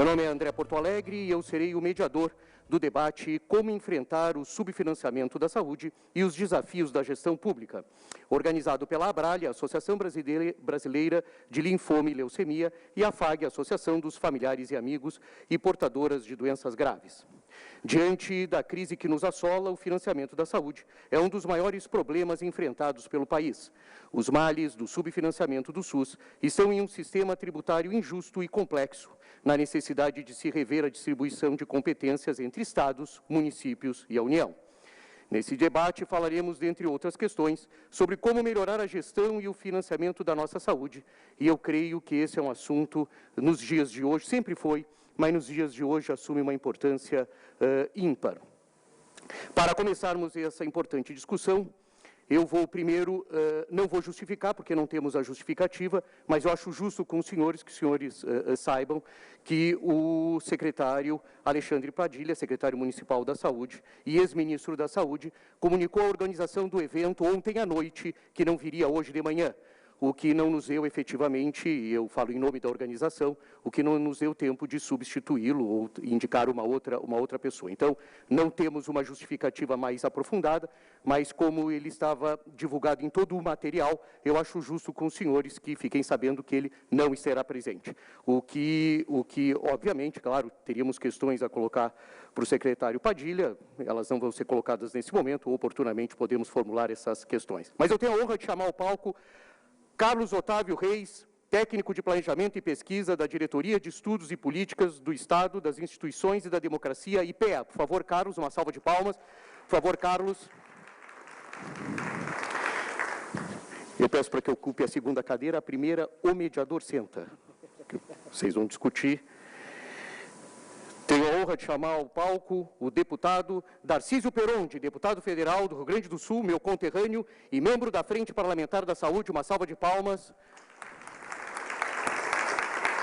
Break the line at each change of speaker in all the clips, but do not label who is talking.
nome é André Porto Alegre e eu serei o mediador do debate Como enfrentar o subfinanciamento da saúde e os desafios da gestão pública, organizado pela ABRALHE, Associação Brasileira de Linfoma e Leucemia, e a FAG, Associação dos Familiares e Amigos e Portadoras de Doenças Graves. Diante da crise que nos assola, o financiamento da saúde é um dos maiores problemas enfrentados pelo país. Os males do subfinanciamento do SUS estão em um sistema tributário injusto e complexo, na necessidade de se rever a distribuição de competências entre estados, municípios e a União. Nesse debate, falaremos, dentre outras questões, sobre como melhorar a gestão e o financiamento da nossa saúde. E eu creio que esse é um assunto, nos dias de hoje, sempre foi, mas nos dias de hoje assume uma importância ímpar. Para começarmos essa importante discussão, eu vou primeiro, não vou justificar, porque não temos a justificativa, mas eu acho justo com os senhores, que os senhores saibam que o secretário Alexandre Padilha, secretário municipal da Saúde e ex-ministro da Saúde, comunicou à organização do evento ontem à noite que não viria hoje de manhã, o que não nos deu efetivamente, e eu falo em nome da organização, o que não nos deu tempo de substituí-lo ou indicar uma outra pessoa. Então, não temos uma justificativa mais aprofundada, mas como ele estava divulgado em todo o material, eu acho justo com os senhores que fiquem sabendo que ele não estará presente. O que obviamente, claro, teríamos questões a colocar para o secretário Padilha, elas não vão ser colocadas nesse momento, oportunamente podemos formular essas questões. Mas eu tenho a honra de chamar ao palco Carlos Otávio Reis, técnico de Planejamento e Pesquisa da Diretoria de Estudos e Políticas do Estado, das Instituições e da Democracia, IPEA. Por favor, Carlos, uma salva de palmas. Por favor, Carlos. Eu peço para que ocupe a segunda cadeira, a primeira, o mediador senta. Vocês vão discutir. Tenho a honra de chamar ao palco o deputado Darcísio Perondi, deputado federal do Rio Grande do Sul, meu conterrâneo e membro da Frente Parlamentar da Saúde. Uma salva de palmas.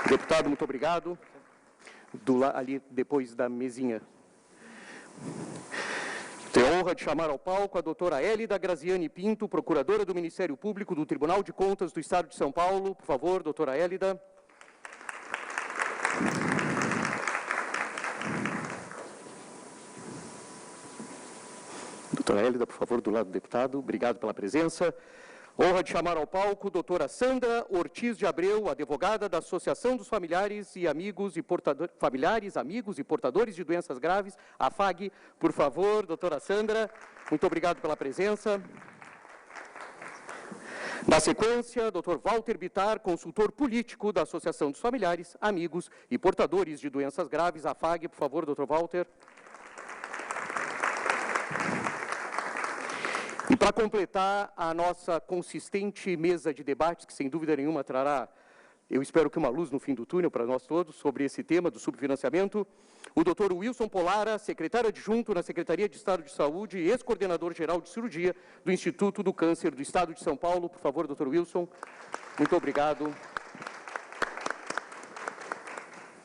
Deputado, muito obrigado. Ali, depois da mesinha. Tenho a honra de chamar ao palco a doutora Hélida Graziani Pinto, procuradora do Ministério Público do Tribunal de Contas do Estado de São Paulo. Por favor, doutora Hélida. Doutora Hélida, por favor, do lado do deputado. Obrigado pela presença. Honra de chamar ao palco a doutora Sandra Ortiz de Abreu, advogada da Associação dos Familiares e Amigos e Portadores de Doenças Graves, a FAG. Por favor, doutora Sandra, muito obrigado pela presença. Na sequência, doutor Walter Bittar, consultor político da Associação dos Familiares, Amigos e Portadores de Doenças Graves, a FAG. Por favor, doutor Walter. E para completar a nossa consistente mesa de debates, que sem dúvida nenhuma trará, eu espero que uma luz no fim do túnel para nós todos, sobre esse tema do subfinanciamento, o doutor Wilson Polara, secretário adjunto na Secretaria de Estado de Saúde e ex-coordenador geral de cirurgia do Instituto do Câncer do Estado de São Paulo. Por favor, doutor Wilson. Muito obrigado.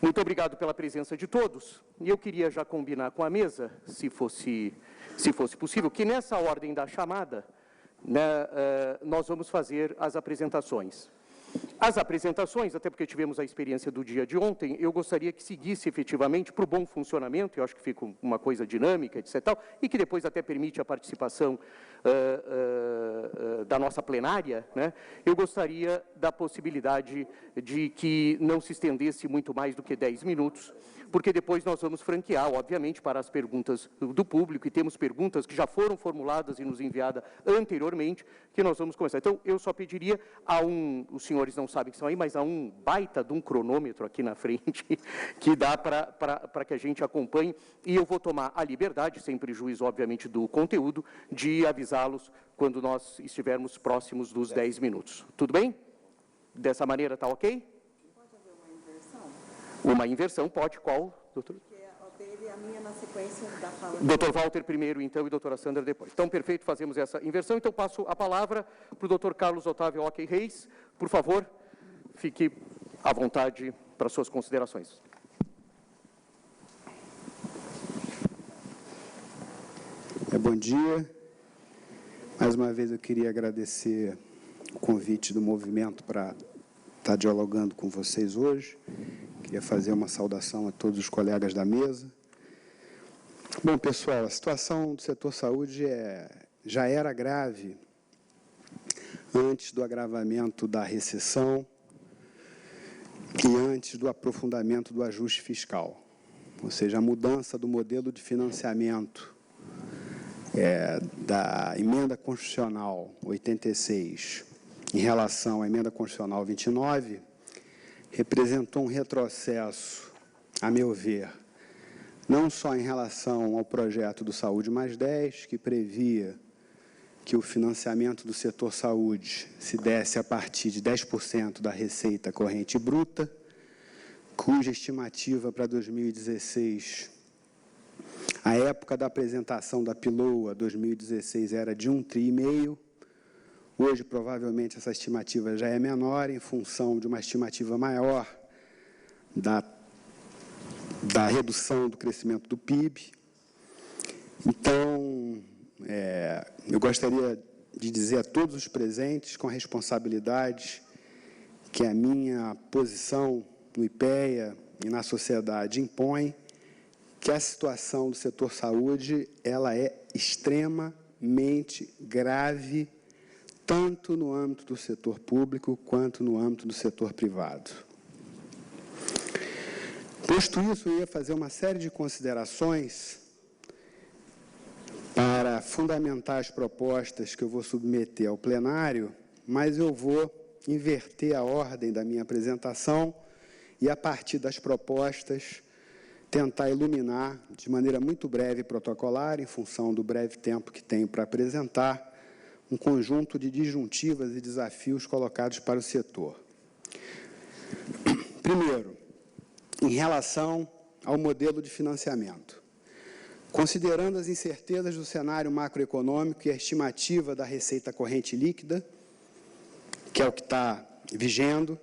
Muito obrigado pela presença de todos. E eu queria já combinar com a mesa, se fosse possível, que nessa ordem da chamada, né, nós vamos fazer as apresentações. As apresentações, até porque tivemos a experiência do dia de ontem, eu gostaria que seguisse efetivamente para o bom funcionamento, eu acho que fica uma coisa dinâmica, etc. Tal, e que depois até permite a participação da nossa plenária, né? Eu gostaria da possibilidade de que não se estendesse muito mais do que 10 minutos, porque depois nós vamos franquear, obviamente, para as perguntas do público, e temos perguntas que já foram formuladas e nos enviadas anteriormente, que nós vamos começar. Então, eu só pediria os senhores não sabem que estão aí, mas há um baita de um cronômetro aqui na frente, que dá para que a gente acompanhe, e eu vou tomar a liberdade, sem prejuízo, obviamente, do conteúdo, de avisá-los quando nós estivermos próximos dos 10 minutos. Tudo bem? Dessa maneira, está ok? Uma inversão pode, qual, doutor? Porque dele, a minha na sequência da fala. Doutor Walter primeiro, então, e doutora Sandra depois. Então, perfeito, fazemos essa inversão. Então, passo a palavra para o doutor Carlos Otávio Ockey Reis. Por favor, fique à vontade para suas considerações.
Bom dia. Mais uma vez eu queria agradecer o convite do movimento para estar dialogando com vocês hoje. Queria fazer uma saudação a todos os colegas da mesa. Bom, pessoal, a situação do setor saúde já era grave antes do agravamento da recessão e antes do aprofundamento do ajuste fiscal. Ou seja, a mudança do modelo de financiamento da Emenda Constitucional 86 em relação à Emenda Constitucional 29 representou um retrocesso, a meu ver, não só em relação ao projeto do Saúde Mais 10, que previa que o financiamento do setor saúde se desse a partir de 10% da receita corrente bruta, cuja estimativa para 2016, a época da apresentação da PILOA 2016 era de 1,5 tri. Hoje, provavelmente, essa estimativa já é menor, em função de uma estimativa maior da redução do crescimento do PIB. Então, eu gostaria de dizer a todos os presentes, com a responsabilidade que a minha posição no IPEA e na sociedade impõe, que a situação do setor saúde ela é extremamente grave, tanto no âmbito do setor público quanto no âmbito do setor privado. Posto isso, eu ia fazer uma série de considerações para fundamentar as propostas que eu vou submeter ao plenário, mas eu vou inverter a ordem da minha apresentação e, a partir das propostas, tentar iluminar, de maneira muito breve e protocolar, em função do breve tempo que tenho para apresentar, um conjunto de disjuntivas e desafios colocados para o setor. Primeiro, em relação ao modelo de financiamento. Considerando as incertezas do cenário macroeconômico e a estimativa da receita corrente líquida, que é o que está vigendo,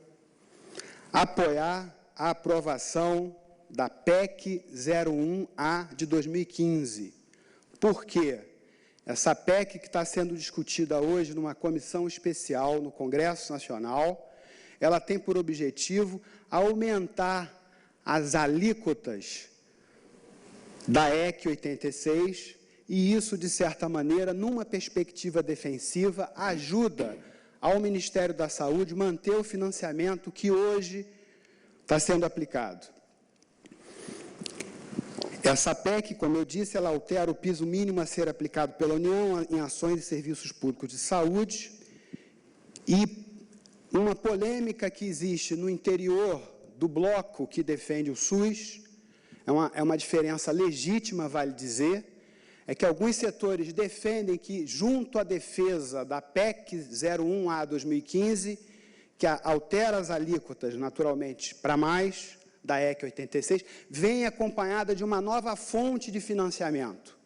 apoiar a aprovação da PEC 01A de 2015. Por quê? Essa PEC que está sendo discutida hoje numa comissão especial no Congresso Nacional, ela tem por objetivo aumentar as alíquotas da EC 86, e isso, de certa maneira, numa perspectiva defensiva, ajuda ao Ministério da Saúde manter o financiamento que hoje está sendo aplicado. Essa PEC, como eu disse, ela altera o piso mínimo a ser aplicado pela União em ações e serviços públicos de saúde, e uma polêmica que existe no interior do bloco que defende o SUS, é uma diferença legítima, vale dizer, é que alguns setores defendem que, junto à defesa da PEC 01A 2015, que altera as alíquotas, naturalmente, para mais, da EC 86, vem acompanhada de uma nova fonte de financiamento.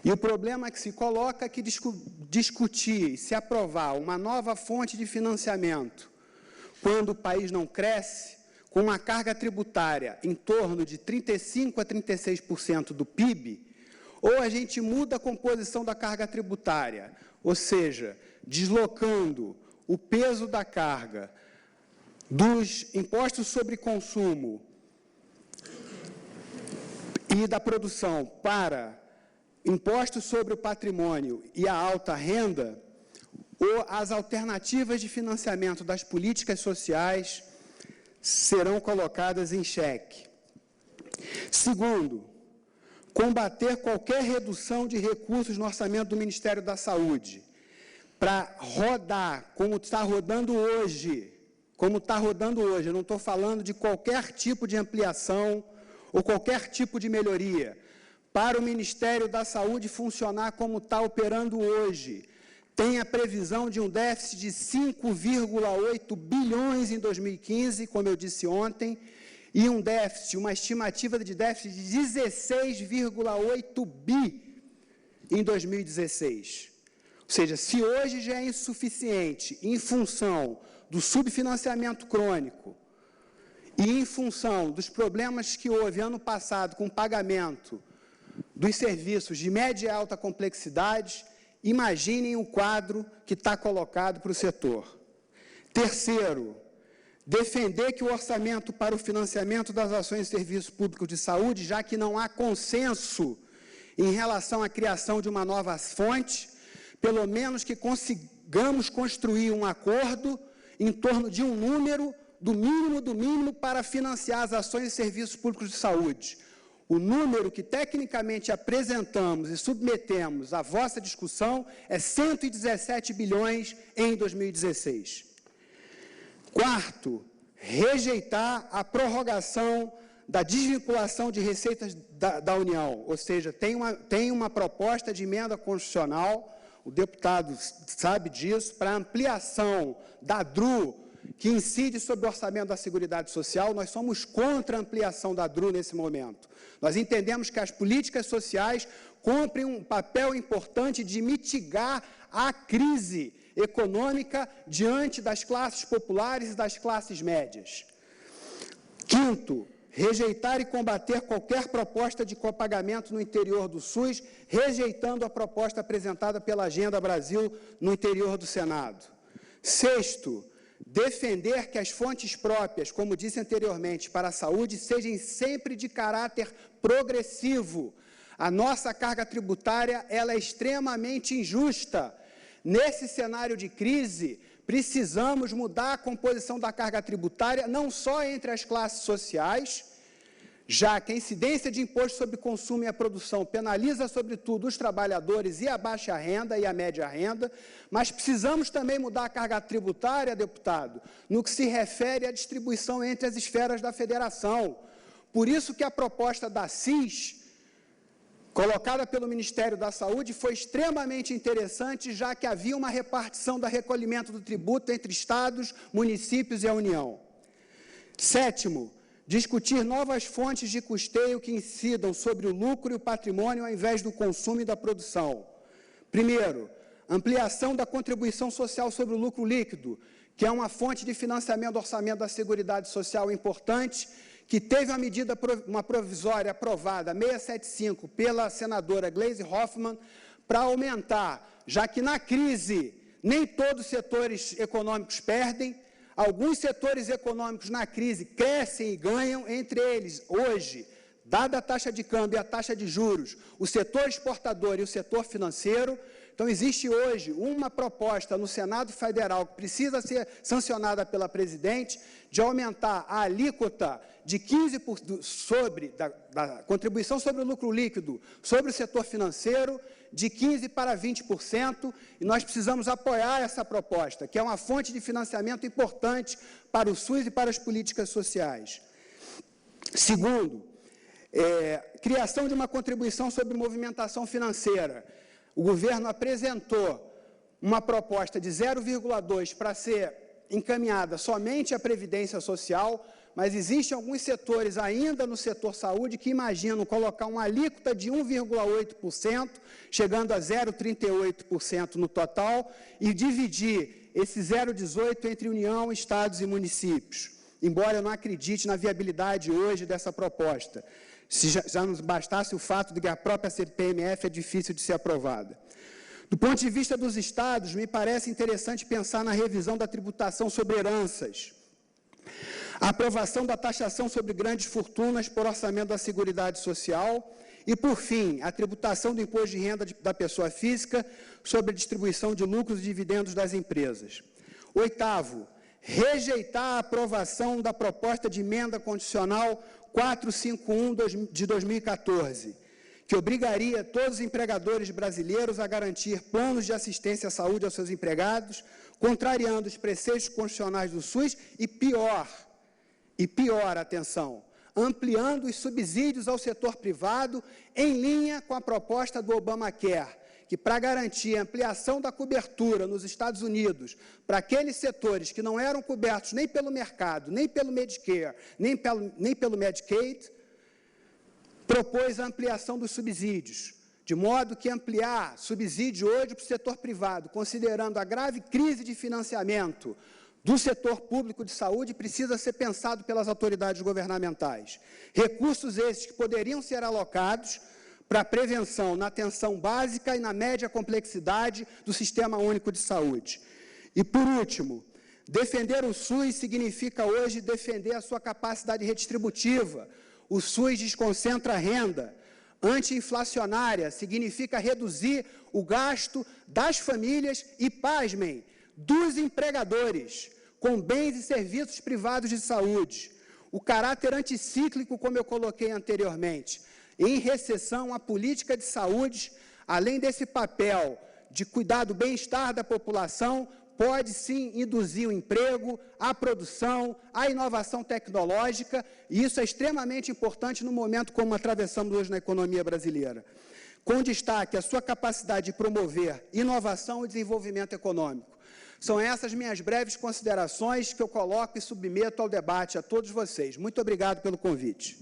E o problema que se coloca é que discutir e se aprovar uma nova fonte de financiamento, quando o país não cresce, com uma carga tributária em torno de 35% a 36% do PIB, ou a gente muda a composição da carga tributária, ou seja, deslocando o peso da carga dos impostos sobre consumo e da produção para impostos sobre o patrimônio e a alta renda, ou as alternativas de financiamento das políticas sociais serão colocadas em xeque. Segundo, combater qualquer redução de recursos no orçamento do Ministério da Saúde, para rodar, como está rodando hoje, eu não estou falando de qualquer tipo de ampliação ou qualquer tipo de melhoria, para o Ministério da Saúde funcionar como está operando hoje. Tem a previsão de um déficit de 5,8 bilhões em 2015, como eu disse ontem, e uma estimativa de déficit de 16,8 bi em 2016. Ou seja, se hoje já é insuficiente em função do subfinanciamento crônico e em função dos problemas que houve ano passado com o pagamento dos serviços de média e alta complexidade, imaginem o quadro que está colocado para o setor. Terceiro, defender que o orçamento para o financiamento das ações e serviços públicos de saúde, já que não há consenso em relação à criação de uma nova fonte, pelo menos que consigamos construir um acordo em torno de um número do mínimo para financiar as ações e serviços públicos de saúde. O número que tecnicamente apresentamos e submetemos à vossa discussão é 117 bilhões em 2016. Quarto, rejeitar a prorrogação da desvinculação de receitas da União, ou seja, tem uma proposta de emenda constitucional, o deputado sabe disso, para ampliação da DRU, que incide sobre o orçamento da Seguridade Social. Nós somos contra a ampliação da DRU nesse momento. Nós entendemos que as políticas sociais cumprem um papel importante de mitigar a crise econômica diante das classes populares e das classes médias. Quinto, rejeitar e combater qualquer proposta de copagamento no interior do SUS, rejeitando a proposta apresentada pela Agenda Brasil no interior do Senado. Sexto, defender que as fontes próprias, como disse anteriormente, para a saúde, sejam sempre de caráter progressivo. A nossa carga tributária ela é extremamente injusta. Nesse cenário de crise, precisamos mudar a composição da carga tributária, não só entre as classes sociais, já que a incidência de imposto sobre consumo e a produção penaliza, sobretudo, os trabalhadores e a baixa renda e a média renda, mas precisamos também mudar a carga tributária, deputado, no que se refere à distribuição entre as esferas da federação. Por isso que a proposta da CIS, colocada pelo Ministério da Saúde, foi extremamente interessante, já que havia uma repartição do recolhimento do tributo entre estados, municípios e a União. Sétimo, discutir novas fontes de custeio que incidam sobre o lucro e o patrimônio ao invés do consumo e da produção. Primeiro, ampliação da contribuição social sobre o lucro líquido, que é uma fonte de financiamento do orçamento da Seguridade Social importante, que teve uma provisória aprovada, 675, pela senadora Gleisi Hoffmann, para aumentar, já que na crise nem todos os setores econômicos perdem, alguns setores econômicos na crise crescem e ganham, entre eles, hoje, dada a taxa de câmbio e a taxa de juros, o setor exportador e o setor financeiro. Então, existe hoje uma proposta no Senado Federal que precisa ser sancionada pela presidente de aumentar a alíquota de 15% da contribuição sobre o lucro líquido sobre o setor financeiro, de 15% para 20%, e nós precisamos apoiar essa proposta, que é uma fonte de financiamento importante para o SUS e para as políticas sociais. Segundo, criação de uma contribuição sobre movimentação financeira. O governo apresentou uma proposta de 0,2 para ser encaminhada somente à Previdência Social, mas existem alguns setores ainda no setor saúde que imaginam colocar uma alíquota de 1,8%, chegando a 0,38% no total, e dividir esse 0,18% entre União, estados e municípios. Embora eu não acredite na viabilidade hoje dessa proposta, se já nos bastasse o fato de que a própria CPMF é difícil de ser aprovada. Do ponto de vista dos estados, me parece interessante pensar na revisão da tributação sobre heranças, a aprovação da taxação sobre grandes fortunas por orçamento da Seguridade Social e, por fim, a tributação do imposto de renda da pessoa física sobre a distribuição de lucros e dividendos das empresas. Oitavo, rejeitar a aprovação da proposta de emenda constitucional 451 de 2014, que obrigaria todos os empregadores brasileiros a garantir planos de assistência à saúde aos seus empregados, contrariando os preceitos constitucionais do SUS e pior, atenção, ampliando os subsídios ao setor privado em linha com a proposta do Obamacare, que para garantir a ampliação da cobertura nos Estados Unidos para aqueles setores que não eram cobertos nem pelo mercado, nem pelo Medicare, nem pelo Medicaid, propôs a ampliação dos subsídios, de modo que ampliar subsídio hoje para o setor privado, considerando a grave crise de financiamento do setor público de saúde, precisa ser pensado pelas autoridades governamentais. Recursos esses que poderiam ser alocados para a prevenção na atenção básica e na média complexidade do Sistema Único de Saúde. E, por último, Defender o SUS significa hoje defender a sua capacidade redistributiva. O SUS desconcentra a renda. Anti-inflacionária significa reduzir o gasto das famílias e, pasmem, dos empregadores, com bens e serviços privados de saúde. O caráter anticíclico, como eu coloquei anteriormente. Em recessão, a política de saúde, além desse papel de cuidar do bem-estar da população, pode sim induzir o emprego, a produção, a inovação tecnológica, e isso é extremamente importante no momento como atravessamos hoje na economia brasileira. Com destaque a sua capacidade de promover inovação e desenvolvimento econômico. São essas minhas breves considerações que eu coloco e submeto ao debate a todos vocês. Muito obrigado pelo convite.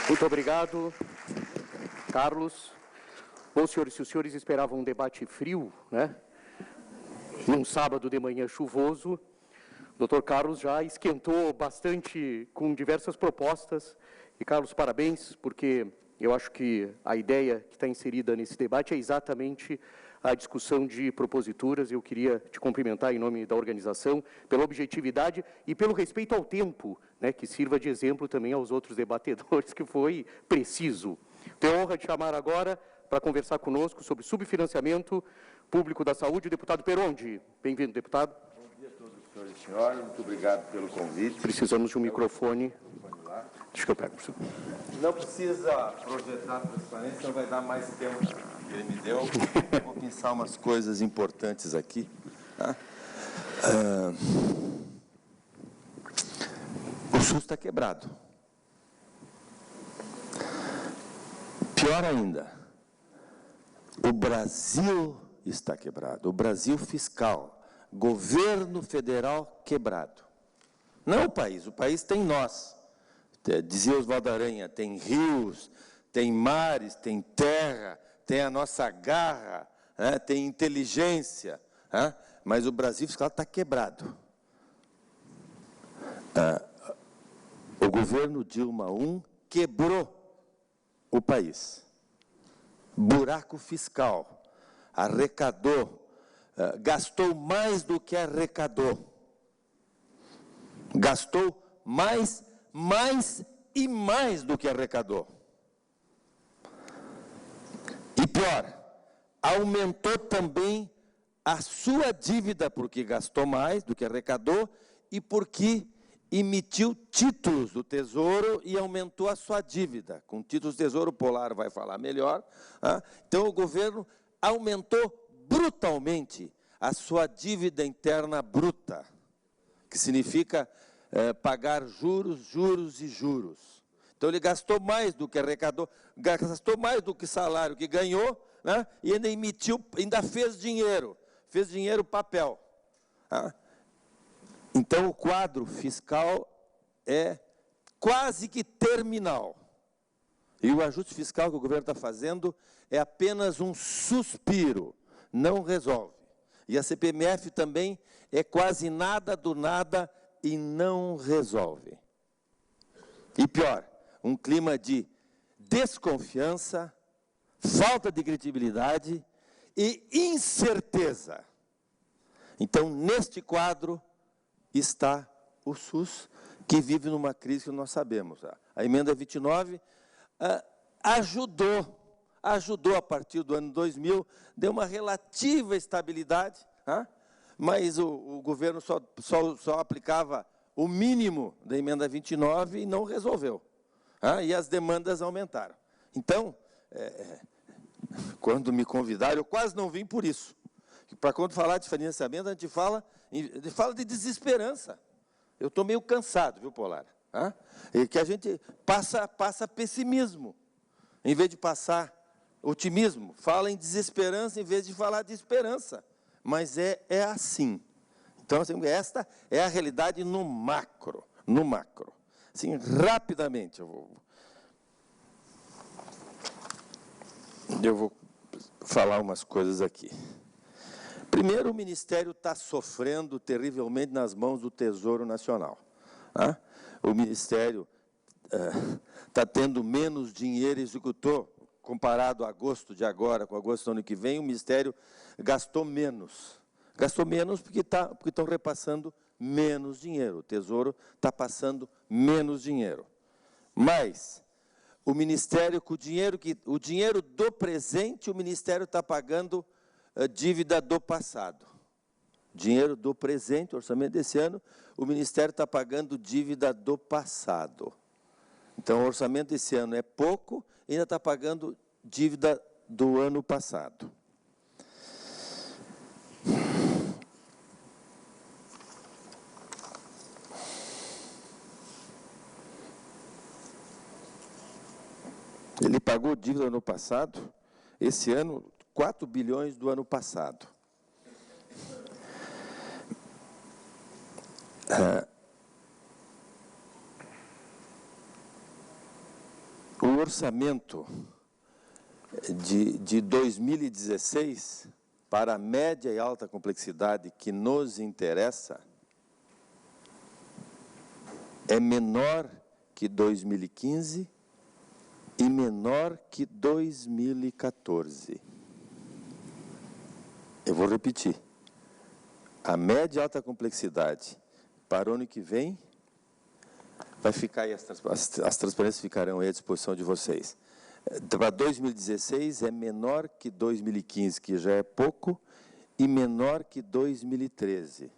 Muito obrigado, Carlos. Bom, senhores, se os senhores esperavam um debate frio, né? Num sábado de manhã chuvoso, o doutor Carlos já esquentou bastante com diversas propostas. E, Carlos, parabéns, porque eu acho que a ideia que está inserida nesse debate é exatamente a discussão de proposituras. Eu queria te cumprimentar em nome da organização pela objetividade e pelo respeito ao tempo, né, que sirva de exemplo também aos outros debatedores, que foi preciso. Tenho a honra de chamar agora para conversar conosco sobre subfinanciamento público da saúde, o deputado Perondi. Bem-vindo, deputado.
Bom dia a todos os senhores e senhoras, muito obrigado pelo convite.
Precisamos de um microfone. Deixa que eu pego.
Não precisa projetar transparência, não vai dar mais tempo que ele me deu. Vou pensar umas coisas importantes aqui. Tá? O SUS está quebrado. Pior ainda, o Brasil está quebrado. O Brasil fiscal, governo federal quebrado. Não o país tem nós. Dizia Oswaldo Aranha, tem rios, tem mares, tem terra, tem a nossa garra, né, tem inteligência, né, mas o Brasil fiscal está quebrado. O governo Dilma I quebrou o país. Buraco fiscal. Arrecadou, gastou mais do que arrecadou. Gastou mais e mais do que arrecadou. E pior, aumentou também a sua dívida, porque gastou mais do que arrecadou e porque emitiu títulos do Tesouro e aumentou a sua dívida. Com títulos do Tesouro, o Polar vai falar melhor. Então, o governo aumentou brutalmente a sua dívida interna bruta, que significa pagar juros, juros e juros. Então, ele gastou mais do que arrecadou, gastou mais do que salário que ganhou, né, e ainda emitiu, ainda fez dinheiro papel. Então, o quadro fiscal é quase que terminal. E o ajuste fiscal que o governo está fazendo é apenas um suspiro, não resolve. E a CPMF também é quase nada do nada e não resolve. E pior, um clima de desconfiança, falta de credibilidade e incerteza. Então, neste quadro está o SUS, que vive numa crise que nós sabemos. A emenda 29 ajudou a partir do ano 2000, deu uma relativa estabilidade, mas o governo só aplicava o mínimo da emenda 29 e não resolveu. E as demandas aumentaram. Então, quando me convidaram, eu quase não vim por isso. Para quando falar de financiamento, a gente fala de desesperança. Eu estou meio cansado, viu, Polar? E que a gente passa pessimismo, em vez de passar otimismo. Fala em desesperança, em vez de falar de esperança. Mas é assim. Então, assim, esta é a realidade no macro. Assim, rapidamente, eu vou falar umas coisas aqui. Primeiro, o Ministério está sofrendo terrivelmente nas mãos do Tesouro Nacional. O Ministério está tendo menos dinheiro, executou, comparado a agosto de agora com agosto do ano que vem, o Ministério gastou menos Gastou menos porque estão repassando menos dinheiro. O Tesouro está passando menos dinheiro. Mas o Ministério, com o dinheiro do presente, o Ministério está pagando a dívida do passado. Dinheiro do presente, orçamento desse ano, o Ministério está pagando dívida do passado. Então, o orçamento desse ano é pouco e ainda está pagando dívida do ano passado. Ele pagou dívida no ano passado, esse ano, 4 bilhões do ano passado. O orçamento de 2016, para a média e alta complexidade que nos interessa, é menor que 2015 e menor que 2014. Eu vou repetir. A média e alta complexidade para o ano que vem vai ficar aí, as transparências ficarão aí à disposição de vocês. Para 2016 é menor que 2015, que já é pouco, e menor que 2013.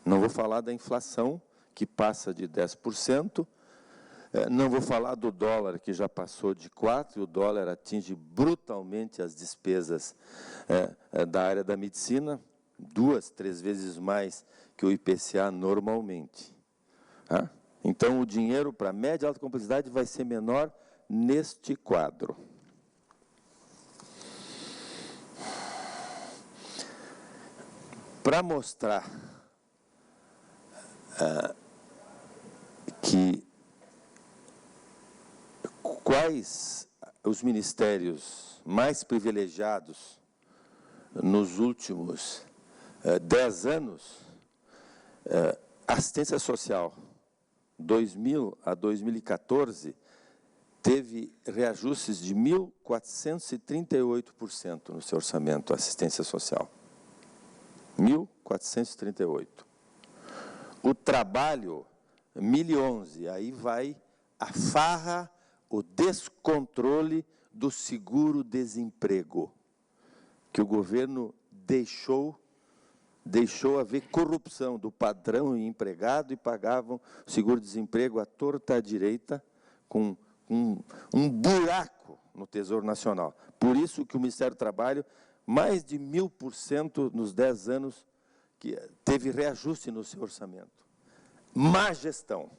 Não vou falar da inflação, que passa de 10%, não vou falar do dólar, que já passou de 4%, e o dólar atinge brutalmente as despesas da área da medicina, 2, 3 vezes mais que o IPCA normalmente. Então, o dinheiro para média e alta complexidade vai ser menor neste quadro. Para mostrar que quais os ministérios mais privilegiados nos últimos 10 anos, assistência social, 2000 a 2014, teve reajustes de 1.438% no seu orçamento, assistência social. 1.438%. O trabalho, 1.011%. Aí vai a farra, o descontrole do seguro-desemprego, que o governo deixou haver corrupção do padrão e empregado e pagavam seguro-desemprego à torta à direita, com um buraco no Tesouro Nacional. Por isso que o Ministério do Trabalho, mais de 1000% nos 10 anos, que teve reajuste no seu orçamento. Má gestão.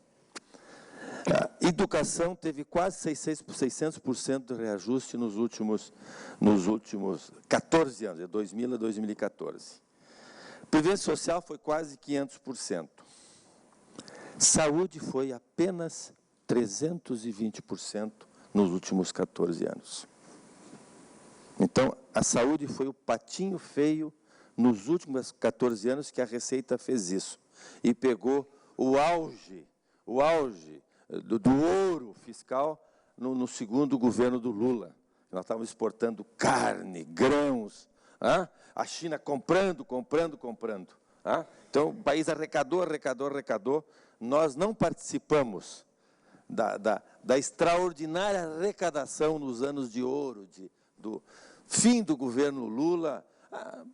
A educação teve quase 600% de reajuste nos últimos 14 anos, de 2000 a 2014. Previdência Social foi quase 500%. Saúde foi apenas 320% nos últimos 14 anos. Então, a saúde foi o patinho feio nos últimos 14 anos que a Receita fez isso. E pegou o auge do ouro fiscal no segundo governo do Lula. Nós estávamos exportando carne, grãos, a China comprando. Então, o país arrecadou. Nós não participamos da extraordinária arrecadação nos anos de ouro, do fim do governo Lula,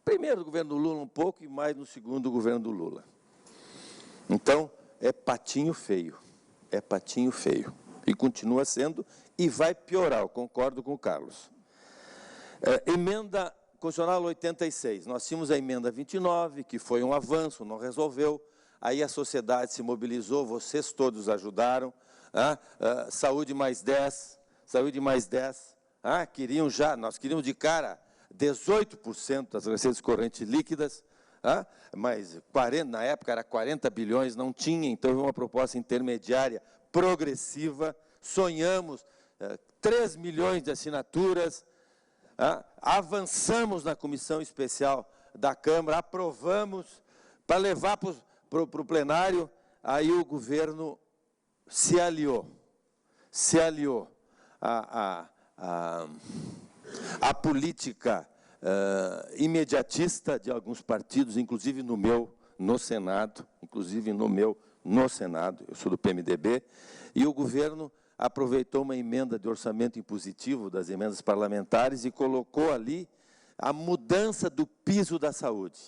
primeiro do governo Lula um pouco e mais no segundo governo do Lula. Então, é patinho feio. E continua sendo, e vai piorar, eu concordo com o Carlos. Emenda Constitucional 86, nós tínhamos a emenda 29, que foi um avanço, não resolveu, aí a sociedade se mobilizou, vocês todos ajudaram, saúde mais 10, nós queríamos de cara 18% das receitas correntes líquidas, mas 40, na época era 40 bilhões, não tinha, então foi uma proposta intermediária, progressiva, sonhamos 3 milhões de assinaturas, avançamos na comissão especial da Câmara, aprovamos para levar para o plenário, aí o governo se aliou à política imediatista de alguns partidos, inclusive no meu, no Senado, eu sou do PMDB, e o governo aproveitou uma emenda de orçamento impositivo das emendas parlamentares e colocou ali a mudança do piso da saúde,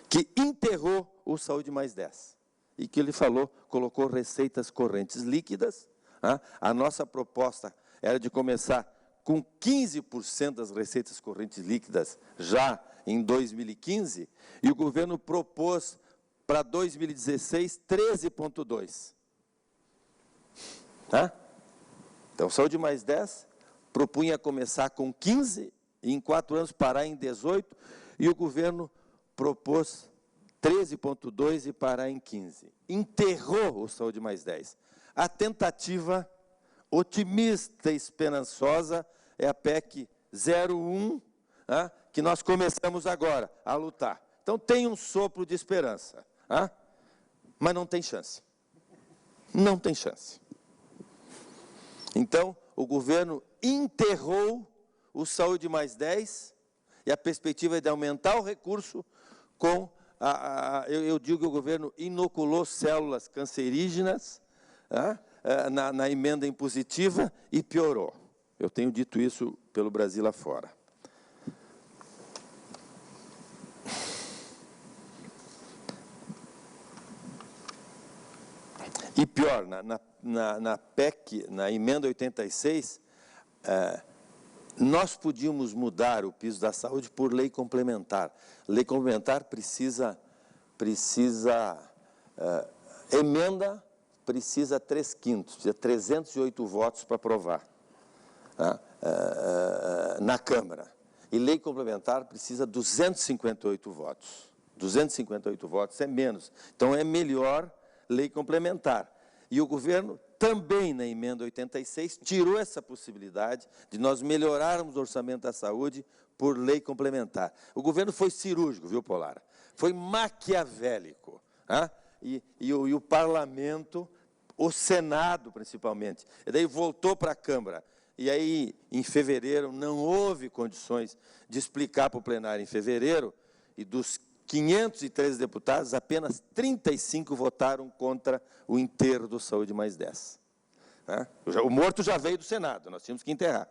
que enterrou o Saúde Mais 10. E que ele falou, colocou receitas correntes líquidas. A nossa proposta era de começar com 15% das receitas correntes líquidas já em 2015, e o governo propôs para 2016 13,2%. Então, Saúde Mais 10 propunha começar com 15% e em 4 anos parar em 18%, e o governo propôs 13,2% e parar em 15%. Enterrou o Saúde Mais 10. A tentativa otimista e esperançosa é a PEC 01, que nós começamos agora a lutar. Então, tem um sopro de esperança, mas não tem chance. Não tem chance. Então, o governo enterrou o Saúde Mais 10 e a perspectiva é de aumentar o recurso com eu digo que o governo inoculou células cancerígenas na emenda impositiva e piorou. Eu tenho dito isso pelo Brasil afora. E pior, na PEC, na emenda 86, nós podíamos mudar o piso da saúde por lei complementar. Lei complementar emenda precisa 3/5, precisa 308 votos para aprovar na Câmara. E lei complementar precisa 258 votos. 258 votos é menos. Então, é melhor lei complementar. E o governo também, na emenda 86, tirou essa possibilidade de nós melhorarmos o orçamento da saúde por lei complementar. O governo foi cirúrgico, viu, Polara? Foi maquiavélico. E o parlamento, o Senado, principalmente, e daí voltou para a Câmara. E aí, em fevereiro, não houve condições de explicar para o plenário em fevereiro, e dos 513 deputados, apenas 35 votaram contra o enterro do Saúde Mais 10. O morto já veio do Senado, nós tínhamos que enterrar.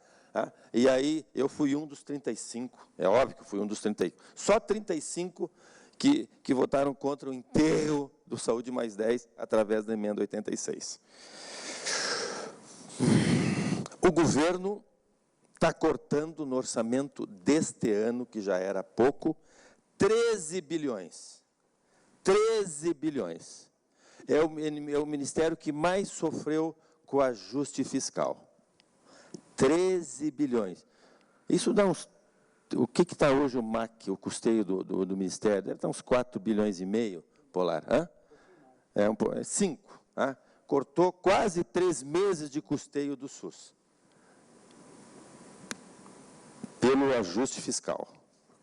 E aí, eu fui um dos 35, é óbvio que eu fui um dos 35, só 35 que votaram contra o enterro do Saúde Mais 10 através da emenda 86. O governo está cortando no orçamento deste ano, que já era pouco, 13 bilhões. 13 bilhões. É o ministério que mais sofreu com o ajuste fiscal. 13 bilhões. Isso dá uns... O que está hoje o MAC, o custeio do Ministério? Deve estar uns 4 bilhões e meio, Polar. 5. Cortou quase 3 meses de custeio do SUS. Pelo ajuste fiscal,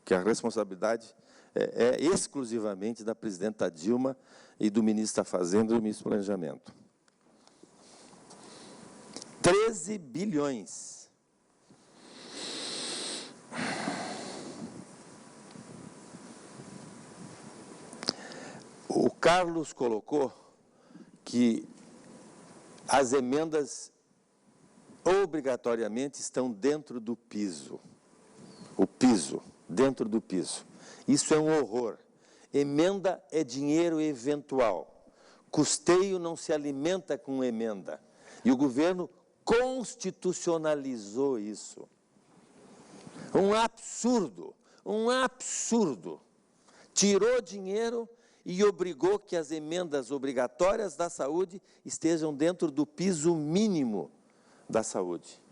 que a responsabilidade é exclusivamente da presidenta Dilma e do ministro da Fazenda e do ministro do Planejamento. 13 bilhões. O Carlos colocou que as emendas obrigatoriamente estão dentro do piso. O piso, dentro do piso. Isso é um horror. Emenda é dinheiro eventual. Custeio não se alimenta com emenda. E o governo constitucionalizou isso. Um absurdo, um absurdo. Tirou dinheiro e obrigou que as emendas obrigatórias da saúde estejam dentro do piso mínimo da saúde.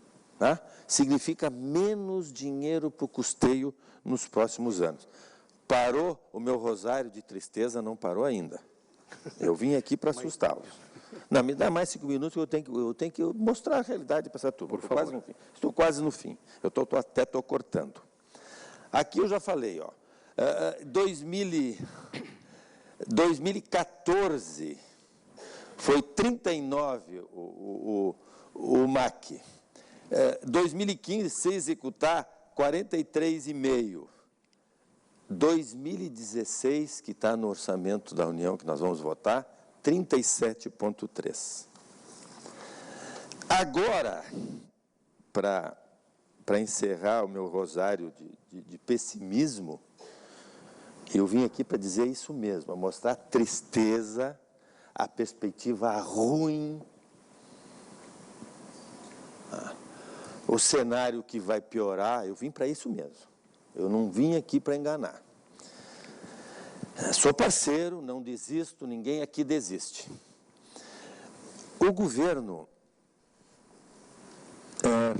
Significa menos dinheiro para o custeio nos próximos anos. Parou o meu rosário de tristeza? Não parou ainda. Eu vim aqui para assustá-los. Não, me dá mais 5 minutos que eu tenho que mostrar a realidade para essa turma. Estou quase no fim. Eu até estou cortando. Aqui eu já falei, 2014 foi 39 o MAC. 2015, se executar 43,5. 2016, que está no orçamento da União, que nós vamos votar, 37,3. Agora, para encerrar o meu rosário de pessimismo, eu vim aqui para dizer isso mesmo, a mostrar a tristeza, a perspectiva ruim, o cenário que vai piorar. Eu vim para isso mesmo. Eu não vim aqui para enganar. Sou parceiro, não desisto, ninguém aqui desiste. O governo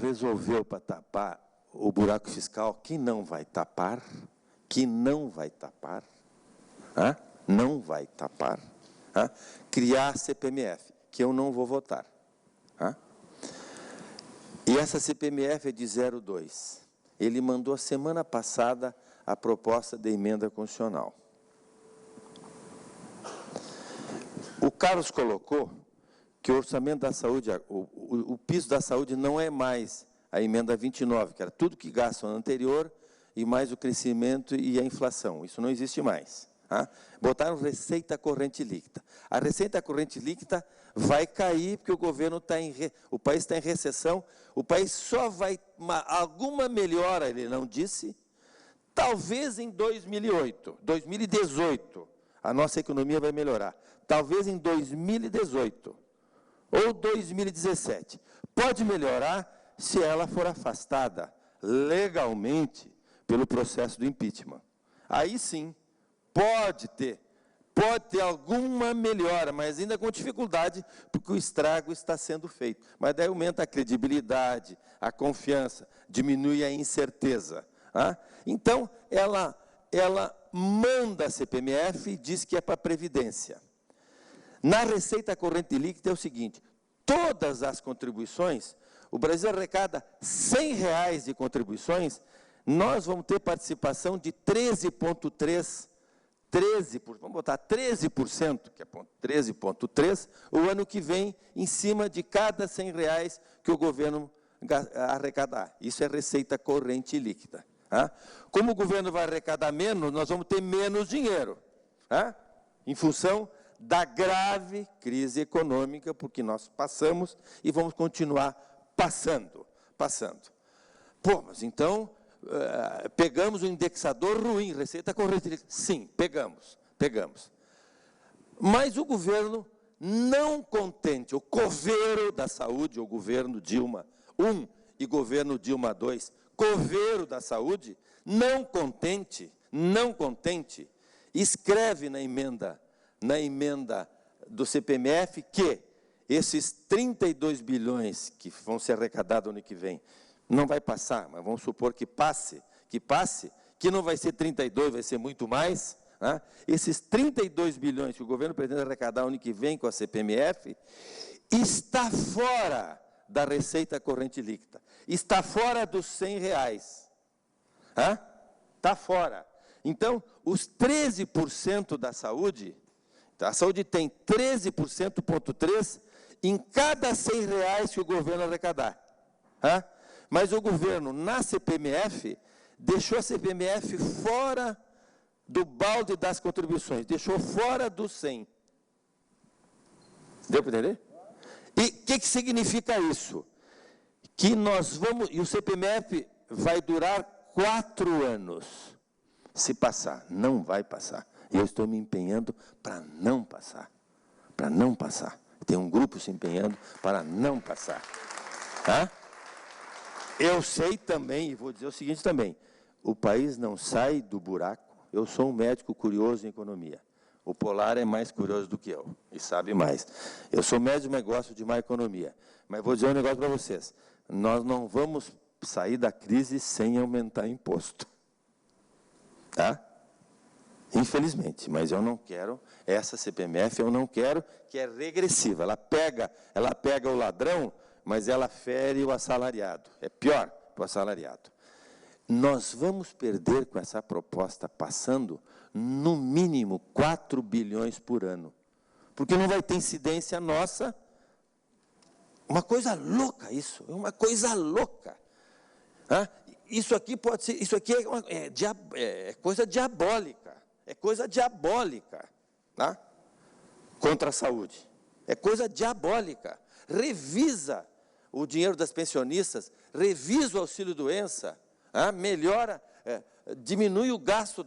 resolveu para tapar o buraco fiscal, que não vai tapar, criar a CPMF, que eu não vou votar. E essa CPMF é de 0,2. Ele mandou a semana passada a proposta de emenda constitucional. O Carlos colocou que o orçamento da saúde, o piso da saúde não é mais a emenda 29, que era tudo que gasta no ano anterior, e mais o crescimento e a inflação. Isso não existe mais. Botaram receita corrente líquida. A receita corrente líquida vai cair, porque o governo o país está em recessão, o país só vai, alguma melhora, ele não disse, talvez em 2018, a nossa economia vai melhorar, talvez em 2018, ou 2017, pode melhorar se ela for afastada legalmente pelo processo do impeachment. Aí sim, pode ter alguma melhora, mas ainda com dificuldade, porque o estrago está sendo feito. Mas daí aumenta a credibilidade, a confiança, diminui a incerteza. Então, ela manda a CPMF e diz que é para a Previdência. Na receita corrente líquida é o seguinte, todas as contribuições, o Brasil arrecada R$100 de contribuições, nós vamos ter participação de 13,3%, vamos botar 13%, que é 13,3%, o ano que vem, em cima de cada R$100 que o governo arrecadar. Isso é receita corrente líquida. Como o governo vai arrecadar menos, nós vamos ter menos dinheiro, em função da grave crise econômica, porque nós passamos e vamos continuar passando. Pô, mas então, pegamos um indexador ruim, receita corrente líquida. Sim, pegamos. Mas o governo não contente, o coveiro da saúde, o governo Dilma I e governo Dilma II, coveiro da saúde, não contente, escreve na emenda do CPMF que esses 32 bilhões que vão ser arrecadados ano que vem, não vai passar, mas vamos supor que passe, que não vai ser 32, vai ser muito mais. Esses 32 bilhões que o governo pretende arrecadar ano que vem com a CPMF, está fora da receita corrente líquida, está fora dos R$100. Está fora. Então, os 13% da saúde, a saúde tem 13,3% em cada R$100 que o governo arrecadar. Mas o governo, na CPMF, deixou a CPMF fora do balde das contribuições, deixou fora do 100. Deu para entender? E o que significa isso? Que nós vamos, e o CPMF vai durar 4 anos. Se passar, não vai passar. Eu estou me empenhando para não passar. Tem um grupo se empenhando para não passar. Eu sei também, e vou dizer o seguinte também, o país não sai do buraco. Eu sou um médico curioso em economia. O Polar é mais curioso do que eu, e sabe mais. Eu sou médico, mas gosto de mais economia. Mas vou dizer um negócio para vocês. Nós não vamos sair da crise sem aumentar imposto. Infelizmente, mas eu não quero essa CPMF, eu não quero, que é regressiva. Ela pega o ladrão, mas ela fere o assalariado. É pior para o assalariado. Nós vamos perder com essa proposta passando, no mínimo, 4 bilhões por ano. Porque não vai ter incidência nossa. Uma coisa louca isso, uma coisa louca. isso aqui pode ser, isso aqui é coisa diabólica, tá? Contra a saúde. É coisa diabólica. Revisa o dinheiro das pensionistas, revisa o auxílio-doença, melhora, diminui o gasto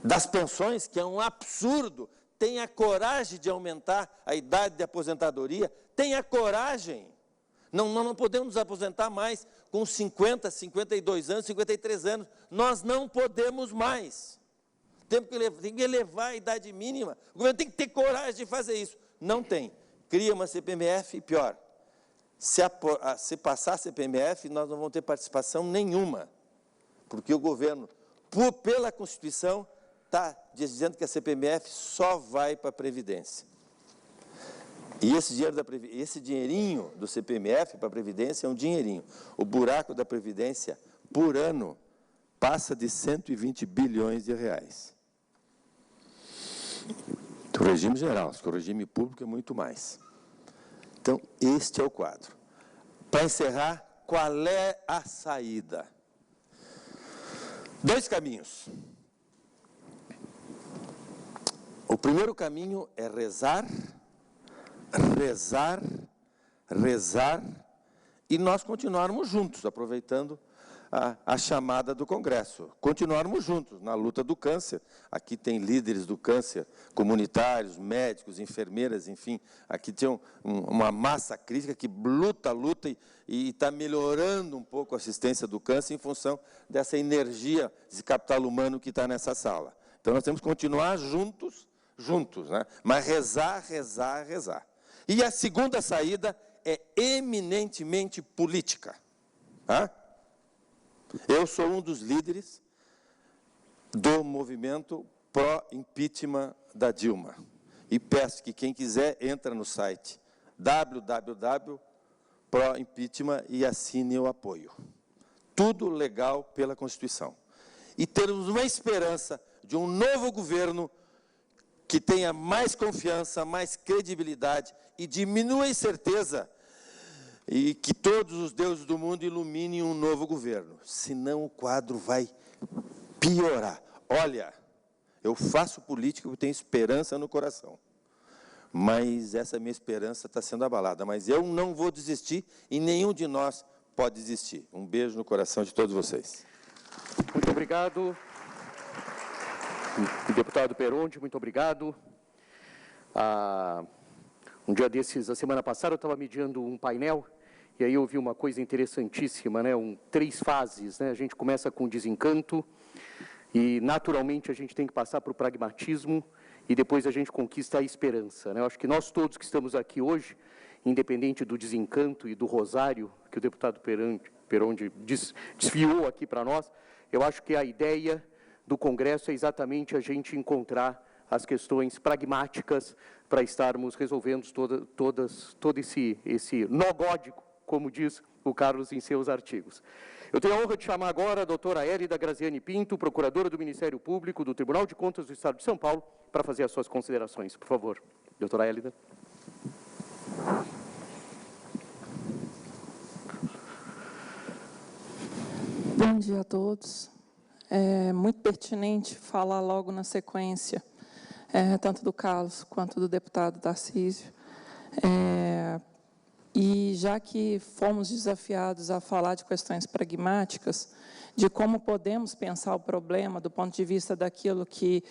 das pensões, que é um absurdo. Tenha coragem de aumentar a idade de aposentadoria, tenha coragem. Não podemos nos aposentar mais com 50, 52 anos, 53 anos. Nós não podemos mais. Tem que elevar a idade mínima. O governo tem que ter coragem de fazer isso. Não tem. Cria uma CPMF e pior. Se passar a CPMF, nós não vamos ter participação nenhuma. Porque o governo, pela Constituição, está dizendo que a CPMF só vai para a Previdência. E esse dinheirinho do CPMF para a Previdência é um dinheirinho. O buraco da Previdência, por ano, passa de 120 bilhões de reais. Do regime geral, porque o regime público é muito mais. Então, este é o quadro. Para encerrar, qual é a saída? 2 caminhos. O primeiro caminho é rezar, e nós continuarmos juntos, aproveitando a chamada do Congresso. Continuarmos juntos na luta do câncer. Aqui tem líderes do câncer, comunitários, médicos, enfermeiras, enfim. Aqui tem uma massa crítica que luta e está melhorando um pouco a assistência do câncer em função dessa energia, desse capital humano que está nessa sala. Então, nós temos que continuar juntos, né? Mas rezar. E a segunda saída é eminentemente política. Eu sou um dos líderes do movimento pró-impeachment da Dilma. E peço que quem quiser, entra no site www.proimpeachment e assine o apoio. Tudo legal pela Constituição. E termos uma esperança de um novo governo que tenha mais confiança, mais credibilidade e diminua a incerteza, e que todos os deuses do mundo iluminem um novo governo. Senão o quadro vai piorar. Olha, eu faço política porque tenho esperança no coração. Mas essa minha esperança está sendo abalada. Mas eu não vou desistir e nenhum de nós pode desistir. Um beijo no coração de todos vocês.
Muito obrigado. Deputado Perondi, muito obrigado. Um dia desses, a semana passada, eu estava mediando um painel, e aí eu vi uma coisa interessantíssima, né? 3 fases, né? A gente começa com o desencanto, e naturalmente a gente tem que passar para o pragmatismo, e depois a gente conquista a esperança, né? Eu acho que nós todos que estamos aqui hoje, independente do desencanto e do rosário que o deputado Perondi desfiou aqui para nós, eu acho que a ideia do Congresso é exatamente a gente encontrar as questões pragmáticas para estarmos resolvendo todo esse nó gódico, como diz o Carlos em seus artigos. Eu tenho a honra de chamar agora a doutora Hélida Graziani Pinto, procuradora do Ministério Público do Tribunal de Contas do Estado de São Paulo, para fazer as suas considerações. Por favor, doutora Hélida.
Bom dia a todos. É muito pertinente falar logo na sequência, tanto do Carlos quanto do deputado Tarcísio. E já que fomos desafiados a falar de questões pragmáticas, de como podemos pensar o problema do ponto de vista daquilo que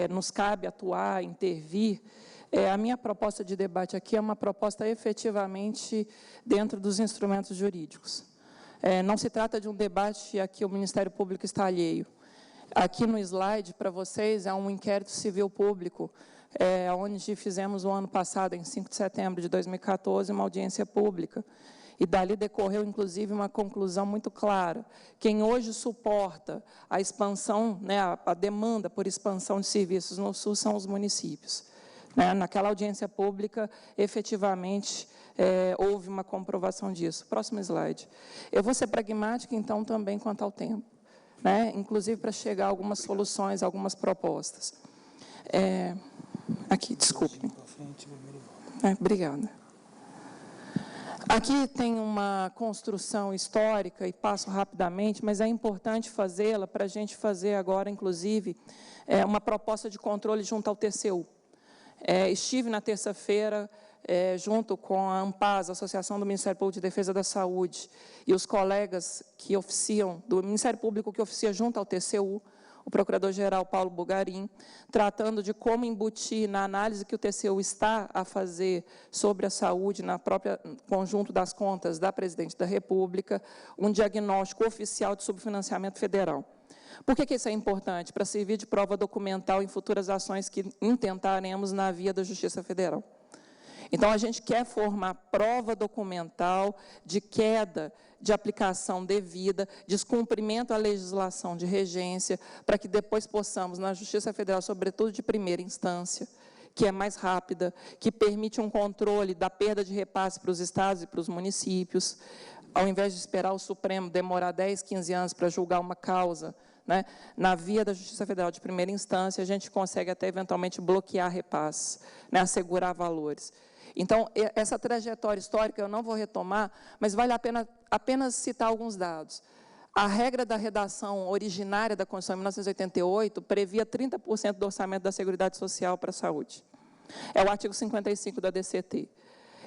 nos cabe atuar, intervir, a minha proposta de debate aqui é uma proposta efetivamente dentro dos instrumentos jurídicos. Não se trata de um debate a que o Ministério Público está alheio. Aqui no slide, para vocês, é um inquérito civil público, onde fizemos o ano passado, em 5 de setembro de 2014, uma audiência pública. E dali decorreu, inclusive, uma conclusão muito clara. Quem hoje suporta a expansão, né, a demanda por expansão de serviços no Sul são os municípios. Naquela audiência pública, efetivamente, houve uma comprovação disso. Próximo slide. Eu vou ser pragmática, então, também quanto ao tempo, né? Inclusive para chegar a algumas soluções, algumas propostas. Aqui, desculpe. Obrigada. Aqui tem uma construção histórica, e passo rapidamente, mas é importante fazê-la para a gente fazer agora, inclusive, uma proposta de controle junto ao TCU. Estive na terça-feira, junto com a ANPAS, a Associação do Ministério Público de Defesa da Saúde, e os colegas que oficiam, do Ministério Público que oficia junto ao TCU, o Procurador-Geral Paulo Bugarim, tratando de como embutir na análise que o TCU está a fazer sobre a saúde, na própria conjunto das contas da Presidente da República, um diagnóstico oficial de subfinanciamento federal. Por que isso é importante? Para servir de prova documental em futuras ações que intentaremos na via da Justiça Federal. Então, a gente quer formar prova documental de queda de aplicação devida, descumprimento à legislação de regência, para que depois possamos, na Justiça Federal, sobretudo de primeira instância, que é mais rápida, que permite um controle da perda de repasse para os estados e para os municípios, ao invés de esperar o Supremo demorar 10, 15 anos para julgar uma causa, né, na via da Justiça Federal de primeira instância, a gente consegue até, eventualmente, bloquear repasses, né, assegurar valores. Então, essa trajetória histórica eu não vou retomar, mas vale a pena apenas citar alguns dados. A regra da redação originária da Constituição de 1988 previa 30% do orçamento da Seguridade Social para a saúde. É o artigo 55 da DCT.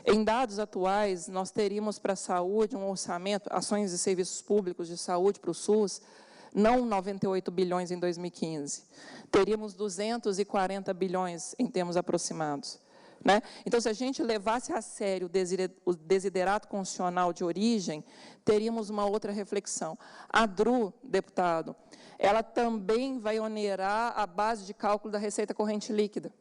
Em dados atuais, nós teríamos para a saúde um orçamento, ações e serviços públicos de saúde para o SUS, não 98 bilhões em 2015, teríamos 240 bilhões em termos aproximados. Né? Então, se a gente levasse a sério o desiderato constitucional de origem, teríamos uma outra reflexão. A DRU, deputado, ela também vai onerar a base de cálculo da receita corrente líquida.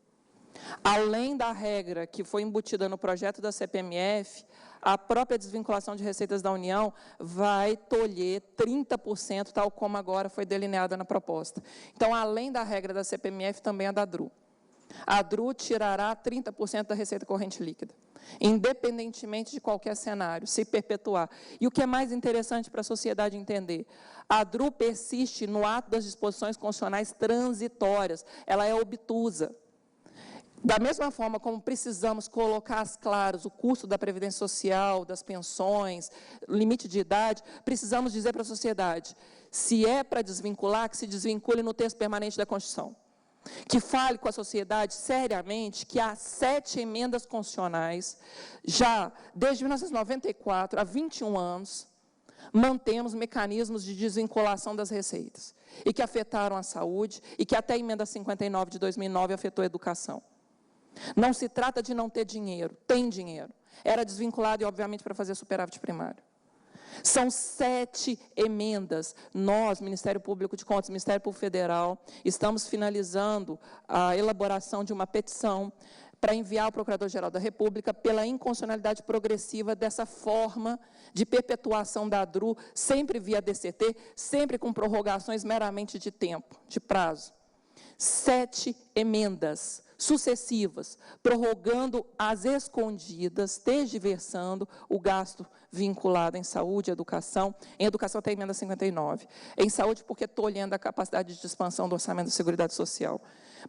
Além da regra que foi embutida no projeto da CPMF, a própria desvinculação de receitas da União vai tolher 30%, tal como agora foi delineada na proposta. Então, além da regra da CPMF, também a da DRU. A DRU tirará 30% da receita corrente líquida, independentemente de qualquer cenário, se perpetuar. E o que é mais interessante para a sociedade entender, a DRU persiste no ato das disposições constitucionais transitórias, ela é obtusa. Da mesma forma como precisamos colocar às claras o custo da Previdência Social, das pensões, limite de idade, precisamos dizer para a sociedade, se é para desvincular, que se desvincule no texto permanente da Constituição. Que fale com a sociedade seriamente que há 7 emendas constitucionais, já desde 1994, há 21 anos, mantemos mecanismos de desvinculação das receitas, e que afetaram a saúde, e que até a emenda 59 de 2009 afetou a educação. Não se trata de não ter dinheiro, tem dinheiro. Era desvinculado, e obviamente, para fazer superávit primário. São 7 emendas. Nós, Ministério Público de Contas, Ministério Público Federal, estamos finalizando a elaboração de uma petição para enviar ao Procurador-Geral da República pela inconstitucionalidade progressiva dessa forma de perpetuação da DRU, sempre via DCT, sempre com prorrogações meramente de tempo, de prazo. 7 emendas sucessivas, prorrogando as escondidas, tergiversando o gasto vinculado em saúde, educação, em educação até a emenda 59, em saúde porque tolhendo a capacidade de expansão do orçamento da Seguridade Social.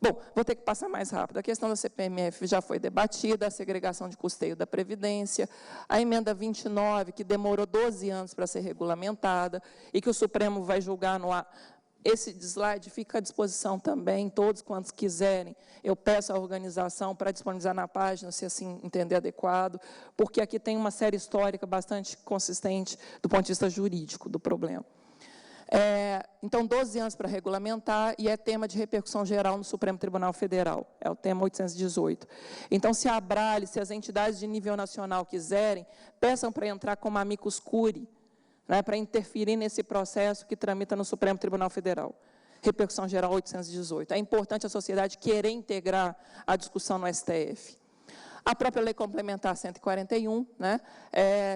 Bom, vou ter que passar mais rápido. A questão da CPMF já foi debatida, a segregação de custeio da Previdência, a emenda 29, que demorou 12 anos para ser regulamentada, e que o Supremo vai julgar no Esse slide fica à disposição também, todos quantos quiserem. Eu peço à organização para disponibilizar na página, se assim entender adequado, porque aqui tem uma série histórica bastante consistente do ponto de vista jurídico do problema. Então, 12 anos para regulamentar, e é tema de repercussão geral no Supremo Tribunal Federal, é o tema 818. Então, se a Abrale, se as entidades de nível nacional quiserem, peçam para entrar como amicus curiae, né, para interferir nesse processo que tramita no Supremo Tribunal Federal. Repercussão geral 818. É importante a sociedade querer integrar a discussão no STF. A própria Lei Complementar 141, né,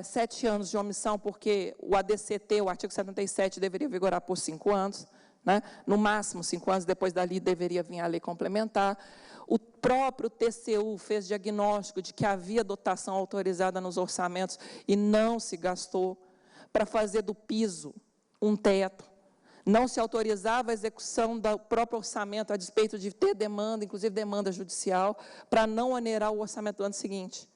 7 anos de omissão, porque o ADCT, o artigo 77, deveria vigorar por 5 anos, né, no máximo 5 anos, depois dali deveria vir a Lei Complementar. O próprio TCU fez diagnóstico de que havia dotação autorizada nos orçamentos e não se gastou, para fazer do piso um teto. Não se autorizava a execução do próprio orçamento, a despeito de ter demanda, inclusive demanda judicial, para não onerar o orçamento do ano seguinte.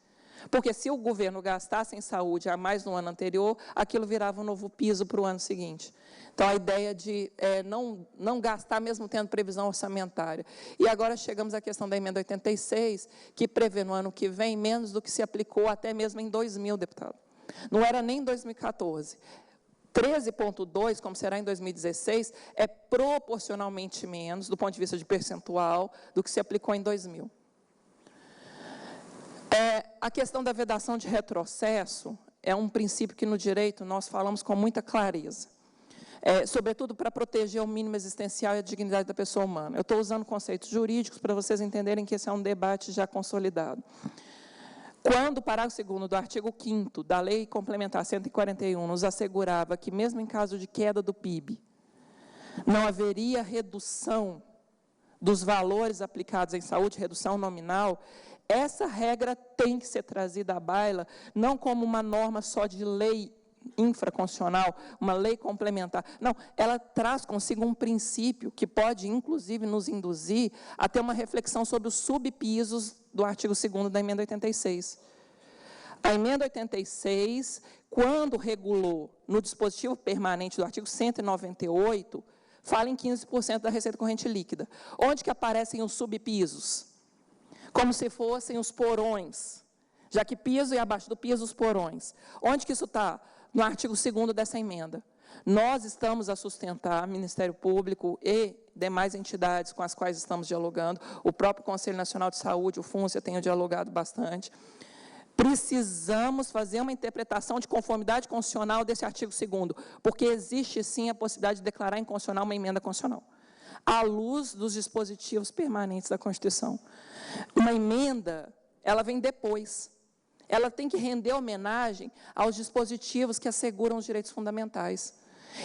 Porque se o governo gastasse em saúde a mais no ano anterior, aquilo virava um novo piso para o ano seguinte. Então, a ideia de não gastar mesmo tendo previsão orçamentária. E agora chegamos à questão da emenda 86, que prevê no ano que vem menos do que se aplicou até mesmo em 2000, deputado. Não era nem em 2014. 13,2, como será em 2016, é proporcionalmente menos, do ponto de vista de percentual, do que se aplicou em 2000. A questão da vedação de retrocesso é um princípio que, no direito, nós falamos com muita clareza. Sobretudo para proteger o mínimo existencial e a dignidade da pessoa humana. Eu estou usando conceitos jurídicos para vocês entenderem que esse é um debate já consolidado. Quando o parágrafo 2º do artigo 5º da Lei Complementar 141 nos assegurava que, mesmo em caso de queda do PIB, não haveria redução dos valores aplicados em saúde, redução nominal, essa regra tem que ser trazida à baila, não como uma norma só de lei infraconstitucional, uma lei complementar. Não, ela traz consigo um princípio que pode, inclusive, nos induzir a ter uma reflexão sobre os subpisos do artigo 2º da emenda 86. A emenda 86, quando regulou no dispositivo permanente do artigo 198, fala em 15% da receita corrente líquida. Onde que aparecem os subpisos? Como se fossem os porões, já que piso e abaixo do piso os porões. Onde que isso está? No artigo 2º dessa emenda. Nós estamos a sustentar, Ministério Público e demais entidades com as quais estamos dialogando, o próprio Conselho Nacional de Saúde, o FUNCIA, tenho dialogado bastante. Precisamos fazer uma interpretação de conformidade constitucional desse artigo 2º, porque existe, sim, a possibilidade de declarar inconstitucional uma emenda constitucional, à luz dos dispositivos permanentes da Constituição. Uma emenda, ela vem depois. Ela tem que render homenagem aos dispositivos que asseguram os direitos fundamentais.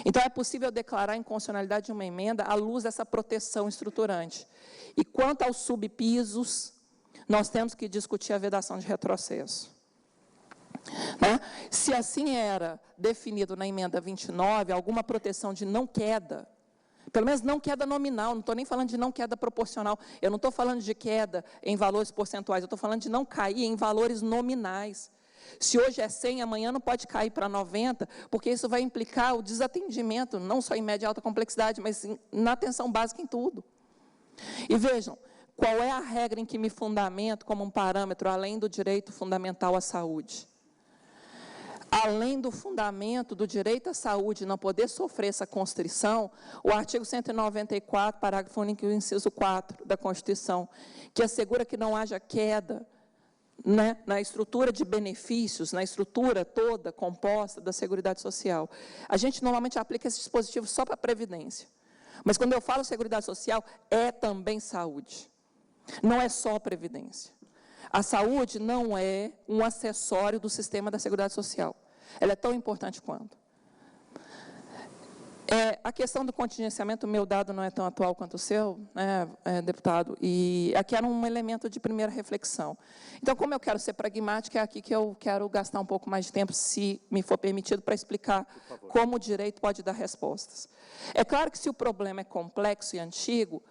Então, é possível declarar a inconstitucionalidade de uma emenda à luz dessa proteção estruturante. E quanto aos subpisos, nós temos que discutir a vedação de retrocesso. Né? Se assim era definido na emenda 29, alguma proteção de não queda, pelo menos não queda nominal, não estou nem falando de não queda proporcional, eu não estou falando de queda em valores percentuais, eu estou falando de não cair em valores nominais. Se hoje é 100, amanhã não pode cair para 90, porque isso vai implicar o desatendimento, não só em média e alta complexidade, mas na atenção básica em tudo. E vejam, qual é a regra em que me fundamento como um parâmetro, além do direito fundamental à saúde? Além do fundamento do direito à saúde não poder sofrer essa constrição, o artigo 194, parágrafo único, inciso 4 da Constituição, que assegura que não haja queda, né, na estrutura de benefícios, na estrutura toda composta da Seguridade Social. A gente normalmente aplica esse dispositivo só para a Previdência. Mas quando eu falo Seguridade Social, é também saúde. Não é só Previdência. A saúde não é um acessório do sistema da Seguridade Social. Ela é tão importante quanto. A questão do contingenciamento, o meu dado não é tão atual quanto o seu, né, deputado, e aqui era um elemento de primeira reflexão. Então, como eu quero ser pragmática, é aqui que eu quero gastar um pouco mais de tempo, se me for permitido, para explicar como o direito pode dar respostas. É claro que se o problema é complexo e antigo,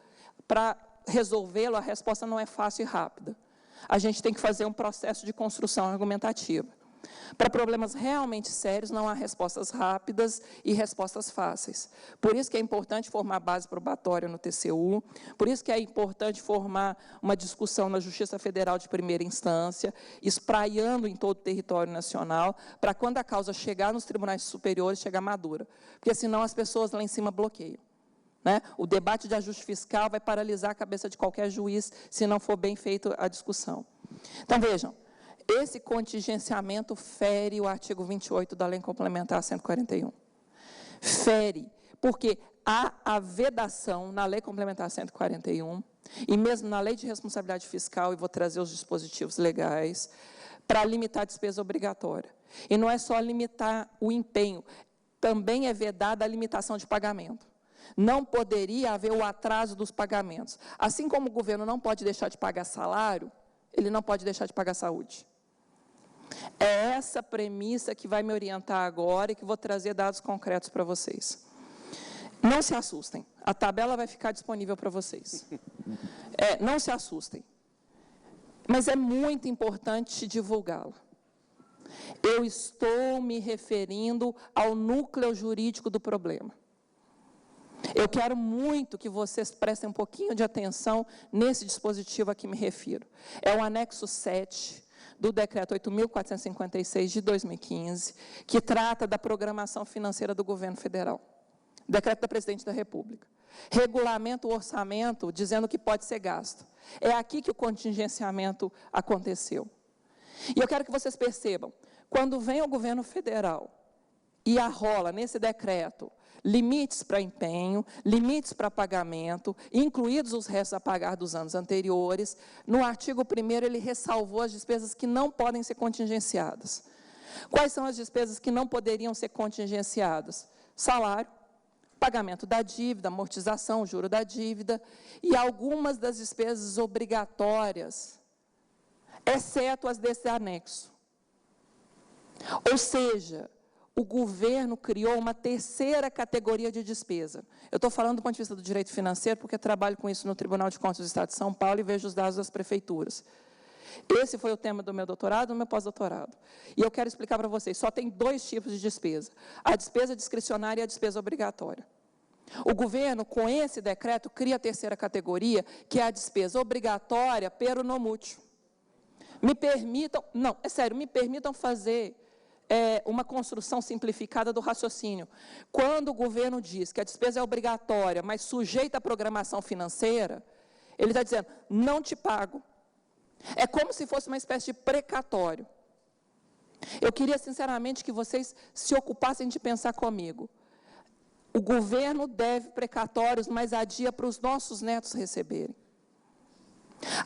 para resolvê-lo, a resposta não é fácil e rápida. A gente tem que fazer um processo de construção argumentativa. Para problemas realmente sérios, não há respostas rápidas e respostas fáceis. Por isso que é importante formar base probatória no TCU, por isso que é importante formar uma discussão na Justiça Federal de primeira instância, espraiando em todo o território nacional, para quando a causa chegar nos tribunais superiores, chegar madura. Porque senão as pessoas lá em cima bloqueiam. Né? O debate de ajuste fiscal vai paralisar a cabeça de qualquer juiz, se não for bem feita a discussão. Então, vejam, esse contingenciamento fere o artigo 28 da Lei Complementar 141. Fere, porque há a vedação na Lei Complementar 141, e mesmo na Lei de Responsabilidade Fiscal, e vou trazer os dispositivos legais, para limitar a despesa obrigatória. E não é só limitar o empenho, também é vedada a limitação de pagamento. Não poderia haver o atraso dos pagamentos. Assim como o governo não pode deixar de pagar salário, ele não pode deixar de pagar saúde. É essa premissa que vai me orientar agora e que vou trazer dados concretos para vocês. Não se assustem, a tabela vai ficar disponível para vocês. Não se assustem. mas é muito importante divulgá-la. Eu estou me referindo ao núcleo jurídico do problema. Eu quero muito que vocês prestem um pouquinho de atenção nesse dispositivo a que me refiro. É o anexo 7 do Decreto 8.456 de 2015, que trata da programação financeira do governo federal. Decreto da Presidente da República. Regulamenta o orçamento dizendo que pode ser gasto. É aqui que o contingenciamento aconteceu. E eu quero que vocês percebam, quando vem o governo federal e arrola nesse decreto limites para empenho, limites para pagamento, incluídos os restos a pagar dos anos anteriores, no artigo 1º ele ressalvou as despesas que não podem ser contingenciadas. Quais são as despesas que não poderiam ser contingenciadas? Salário, pagamento da dívida, amortização, juro da dívida, e algumas das despesas obrigatórias, exceto as desse anexo. Ou seja, o governo criou uma terceira categoria de despesa. Eu estou falando do ponto de vista do direito financeiro, porque trabalho com isso no Tribunal de Contas do Estado de São Paulo e vejo os dados das prefeituras. Esse foi o tema do meu doutorado e do meu pós-doutorado. E eu quero explicar para vocês, só tem 2 tipos de despesa. A despesa discricionária e a despesa obrigatória. O governo, com esse decreto, cria a terceira categoria, que é a despesa obrigatória pero non mútil. Me permitam, não, é sério, me permitam fazer uma construção simplificada do raciocínio. Quando o governo diz que a despesa é obrigatória, mas sujeita à programação financeira, ele está dizendo, não te pago. É como se fosse uma espécie de precatório. Eu queria, sinceramente, que vocês se ocupassem de pensar comigo. O governo deve precatórios, mas adia para os nossos netos receberem.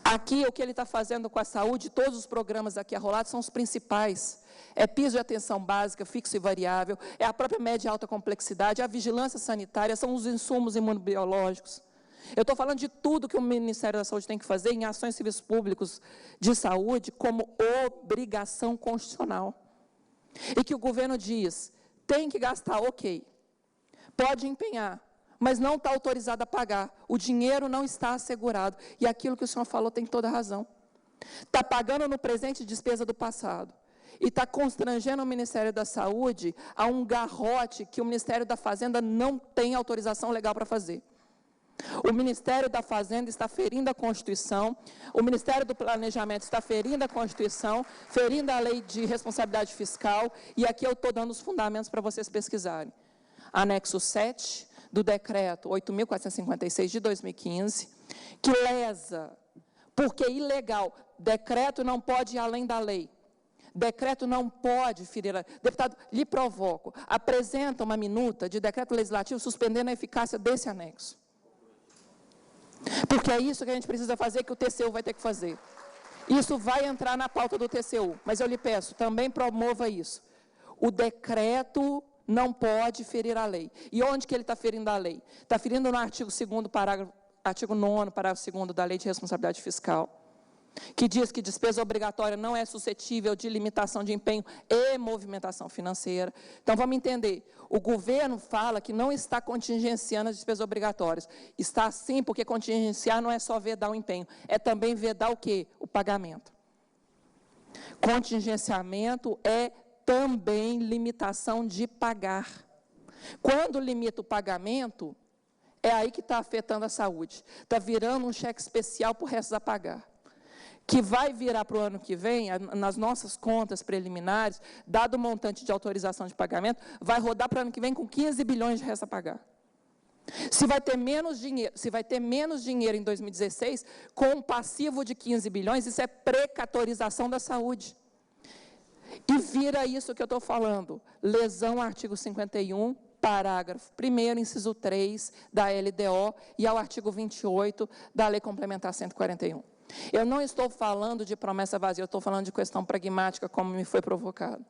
Aqui, o que ele está fazendo com a saúde, todos os programas aqui arrolados são os principais. É piso de atenção básica, fixo e variável, é a própria média e alta complexidade, é a vigilância sanitária, são os insumos imunobiológicos. Eu estou falando de tudo que o Ministério da Saúde tem que fazer em ações civis públicos de saúde como obrigação constitucional. E que o governo diz, tem que gastar, ok, pode empenhar, mas não está autorizado a pagar. O dinheiro não está assegurado. E aquilo que o senhor falou tem toda a razão. Está pagando no presente despesa do passado. E está constrangendo o Ministério da Saúde a um garrote que o Ministério da Fazenda não tem autorização legal para fazer. O Ministério da Fazenda está ferindo a Constituição, o Ministério do Planejamento está ferindo a Constituição, ferindo a Lei de Responsabilidade Fiscal, e aqui eu estou dando os fundamentos para vocês pesquisarem. Anexo 7 do Decreto 8.456 de 2015, que lesa, porque é ilegal, decreto não pode ir além da lei. Decreto não pode ferir a... Deputado, lhe provoco, apresenta uma minuta de decreto legislativo suspendendo a eficácia desse anexo. Porque é isso que a gente precisa fazer, que o TCU vai ter que fazer. Isso vai entrar na pauta do TCU, mas eu lhe peço, também promova isso. O decreto não pode ferir a lei. E onde que ele está ferindo a lei? Está ferindo no artigo 2º, artigo 9º, parágrafo 2º da Lei de Responsabilidade Fiscal, que diz que despesa obrigatória não é suscetível de limitação de empenho e movimentação financeira. Então, vamos entender, o governo fala que não está contingenciando as despesas obrigatórias. Está sim, porque contingenciar não é só vedar o empenho, é também vedar o quê? O pagamento. Contingenciamento é também limitação de pagar. Quando limita o pagamento, é aí que está afetando a saúde. Está virando um cheque especial para o resto a pagar. Que vai virar para o ano que vem, nas nossas contas preliminares, dado o montante de autorização de pagamento, vai rodar para o ano que vem com 15 bilhões de resto a pagar. Se vai ter menos dinheiro em 2016, com um passivo de 15 bilhões, isso é precatorização da saúde. E vira isso que eu estou falando, lesão ao artigo 51, parágrafo 1º, inciso 3 da LDO e ao artigo 28 da Lei Complementar 141. Eu não estou falando de promessa vazia, eu estou falando de questão pragmática, como me foi provocado.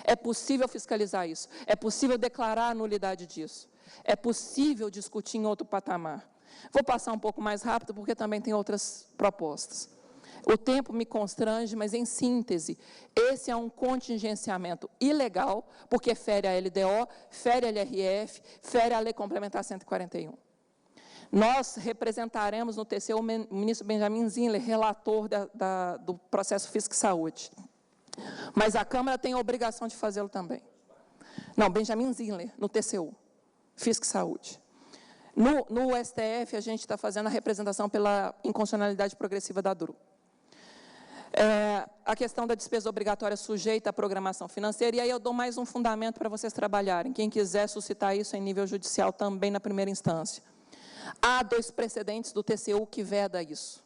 É possível fiscalizar isso, é possível declarar a nulidade disso, é possível discutir em outro patamar. Vou passar um pouco mais rápido, porque também tem outras propostas. O tempo me constrange, mas, em síntese, esse é um contingenciamento ilegal, porque fere a LDO, fere a LRF, fere a Lei Complementar 141. Nós representaremos no TCU o ministro Benjamin Zinler, relator do processo Fisco e Saúde. Mas a Câmara tem a obrigação de fazê-lo também. Não, Benjamin Zinler, no TCU, Fisco e Saúde. No STF, a gente está fazendo a representação pela inconstitucionalidade progressiva da DRU. A questão da despesa obrigatória sujeita à programação financeira, e aí eu dou mais um fundamento para vocês trabalharem. Quem quiser suscitar isso em nível judicial também na primeira instância. Há 2 precedentes do TCU que veda isso.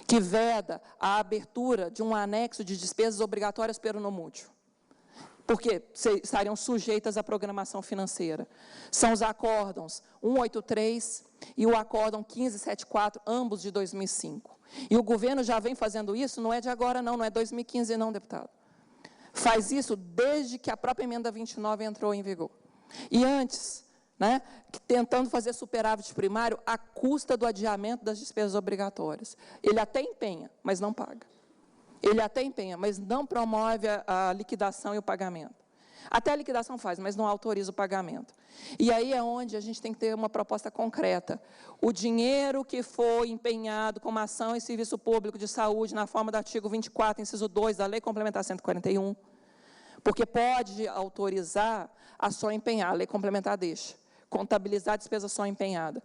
Que veda a abertura de um anexo de despesas obrigatórias pelo nomútil. Porque estariam sujeitas à programação financeira. São os acórdãos 183 e o acórdão 1574, ambos de 2005. E o governo já vem fazendo isso, não é de agora não é 2015 não, deputado. Faz isso desde que a própria emenda 29 entrou em vigor. E antes, né, tentando fazer superávit primário à custa do adiamento das despesas obrigatórias. Ele até empenha, mas não paga. Ele até empenha, mas não promove a liquidação e o pagamento. Até a liquidação faz, mas não autoriza o pagamento. E aí é onde a gente tem que ter uma proposta concreta. O dinheiro que foi empenhado como ação em serviço público de saúde, na forma do artigo 24, inciso 2 da Lei Complementar 141, porque pode autorizar a só empenhar, a Lei Complementar deixa, contabilizar a despesa só empenhada.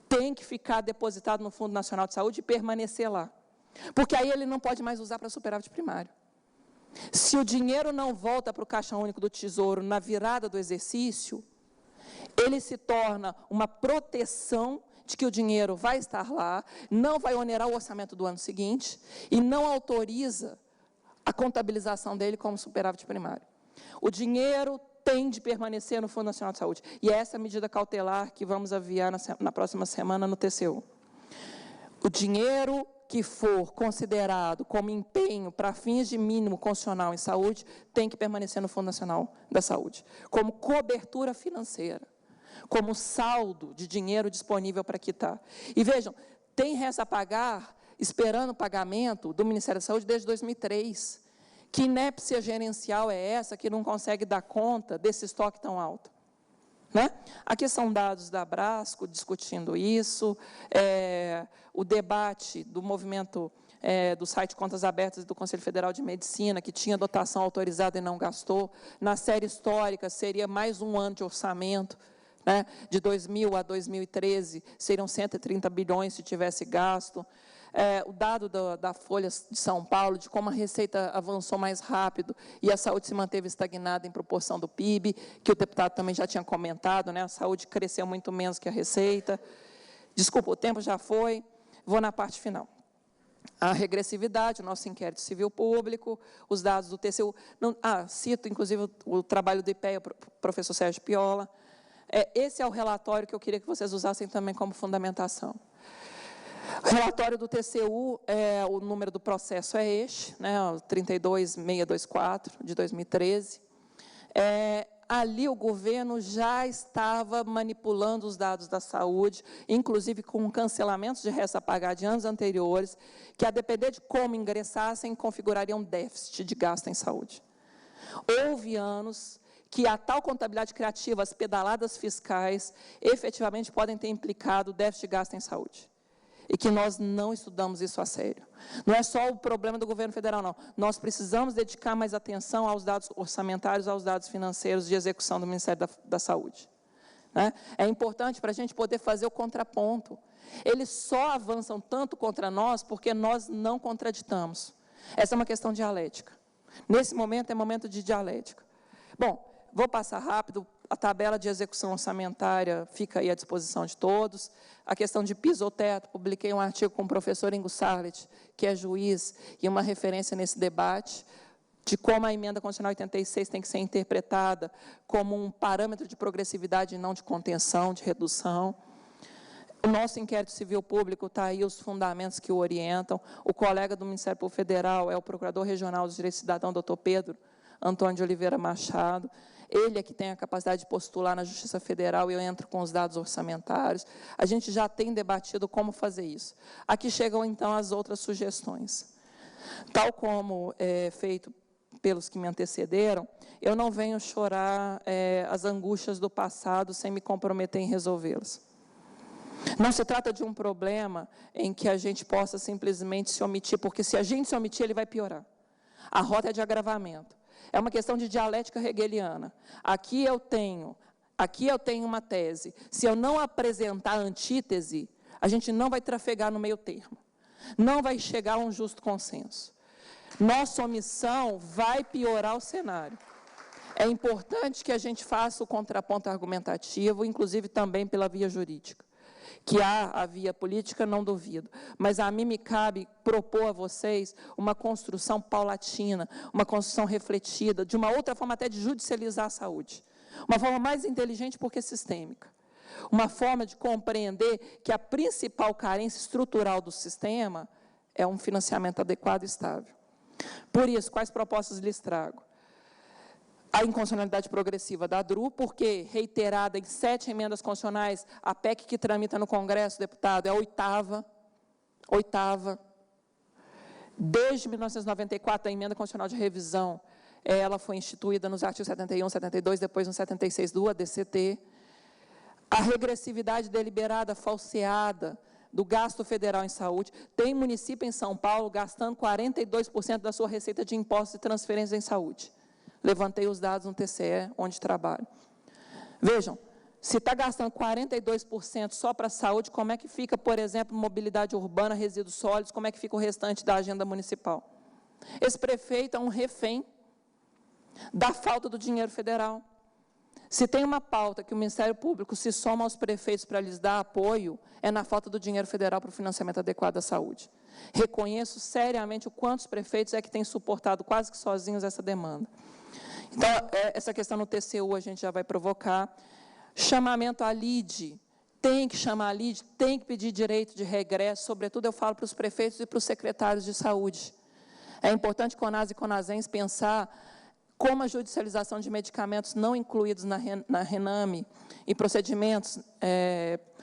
Tem que ficar depositado no Fundo Nacional de Saúde e permanecer lá. Porque aí ele não pode mais usar para superávit primário. Se o dinheiro não volta para o Caixa Único do Tesouro na virada do exercício, ele se torna uma proteção de que o dinheiro vai estar lá, não vai onerar o orçamento do ano seguinte e não autoriza a contabilização dele como superávit primário. O dinheiro tem de permanecer no Fundo Nacional de Saúde. E é essa medida cautelar que vamos aviar na próxima semana no TCU. O dinheiro que for considerado como empenho para fins de mínimo constitucional em saúde, tem que permanecer no Fundo Nacional da Saúde, como cobertura financeira, como saldo de dinheiro disponível para quitar. E vejam, tem resta a pagar, esperando o pagamento do Ministério da Saúde desde 2003. Que inépcia gerencial é essa que não consegue dar conta desse estoque tão alto? Né? Aqui são dados da Abrasco discutindo isso, o debate do movimento do site Contas Abertas do Conselho Federal de Medicina, que tinha dotação autorizada e não gastou. Na série histórica, seria mais um ano de orçamento, né? De 2000 a 2013, seriam 130 bilhões se tivesse gasto. O dado da Folha de São Paulo, de como a receita avançou mais rápido e a saúde se manteve estagnada em proporção do PIB, que o deputado também já tinha comentado, né? A saúde cresceu muito menos que a receita. Desculpa, o tempo já foi, vou na parte final. A regressividade, o nosso inquérito civil público, os dados do TCU. Cito, inclusive, o trabalho do IPEA, professor Sérgio Piola. Esse é o relatório que eu queria que vocês usassem também como fundamentação. O relatório do TCU, o número do processo é este, né, 32624, de 2013. Ali o governo já estava manipulando os dados da saúde, inclusive com cancelamentos de resta a pagar de anos anteriores, que, a depender de como ingressassem, configurariam déficit de gasto em saúde. Houve anos que a tal contabilidade criativa, as pedaladas fiscais, efetivamente podem ter implicado déficit de gasto em saúde. E que nós não estudamos isso a sério. Não é só o problema do governo federal, não. Nós precisamos dedicar mais atenção aos dados orçamentários, aos dados financeiros de execução do Ministério da Saúde. Né? É importante para a gente poder fazer o contraponto. Eles só avançam tanto contra nós porque nós não contraditamos. Essa é uma questão dialética. Nesse momento, é momento de dialética. Bom, vou passar rápido. A tabela de execução orçamentária fica aí à disposição de todos. A questão de piso ou teto, publiquei um artigo com o professor Ingo Sarlet, que é juiz, e uma referência nesse debate, de como a emenda constitucional 86 tem que ser interpretada como um parâmetro de progressividade e não de contenção, de redução. O nosso inquérito civil público está aí os fundamentos que o orientam. O colega do Ministério Público Federal é o Procurador Regional dos Direitos do Cidadão, doutor Pedro Antônio de Oliveira Machado. Ele é que tem a capacidade de postular na Justiça Federal e eu entro com os dados orçamentários. A gente já tem debatido como fazer isso. Aqui chegam, então, as outras sugestões. Tal como feito pelos que me antecederam, eu não venho chorar as angústias do passado sem me comprometer em resolvê-las. Não se trata de um problema em que a gente possa simplesmente se omitir, porque se a gente se omitir, ele vai piorar. A rota é de agravamento. É uma questão de dialética hegeliana. Aqui eu tenho uma tese. Se eu não apresentar a antítese, a gente não vai trafegar no meio termo. Não vai chegar a um justo consenso. Nossa omissão vai piorar o cenário. É importante que a gente faça o contraponto argumentativo, inclusive também pela via jurídica. Que há a via política, não duvido. Mas a mim me cabe propor a vocês uma construção paulatina, uma construção refletida, de uma outra forma até de judicializar a saúde. Uma forma mais inteligente porque sistêmica. Uma forma de compreender que a principal carência estrutural do sistema é um financiamento adequado e estável. Por isso, quais propostas lhes trago? A inconstitucionalidade progressiva da DRU, porque, reiterada em 7 emendas constitucionais, a PEC que tramita no Congresso, deputado, é a oitava. Desde 1994, a emenda constitucional de revisão, ela foi instituída nos artigos 71, 72, depois no 76 do ADCT. A regressividade deliberada, falseada, do gasto federal em saúde. Tem município em São Paulo gastando 42% da sua receita de impostos e transferências em saúde. Levantei os dados no TCE, onde trabalho. Vejam, se está gastando 42% só para a saúde, como é que fica, por exemplo, mobilidade urbana, resíduos sólidos, como é que fica o restante da agenda municipal? Esse prefeito é um refém da falta do dinheiro federal. Se tem uma pauta que o Ministério Público se soma aos prefeitos para lhes dar apoio, é na falta do dinheiro federal para o financiamento adequado da saúde. Reconheço seriamente o quanto os prefeitos é que têm suportado quase que sozinhos essa demanda. Então, essa questão no TCU a gente já vai provocar. Chamamento à lide, tem que chamar a lide, tem que pedir direito de regresso, sobretudo eu falo para os prefeitos e para os secretários de saúde. É importante CONAS e CONASENS pensar como a judicialização de medicamentos não incluídos na RENAME e procedimentos,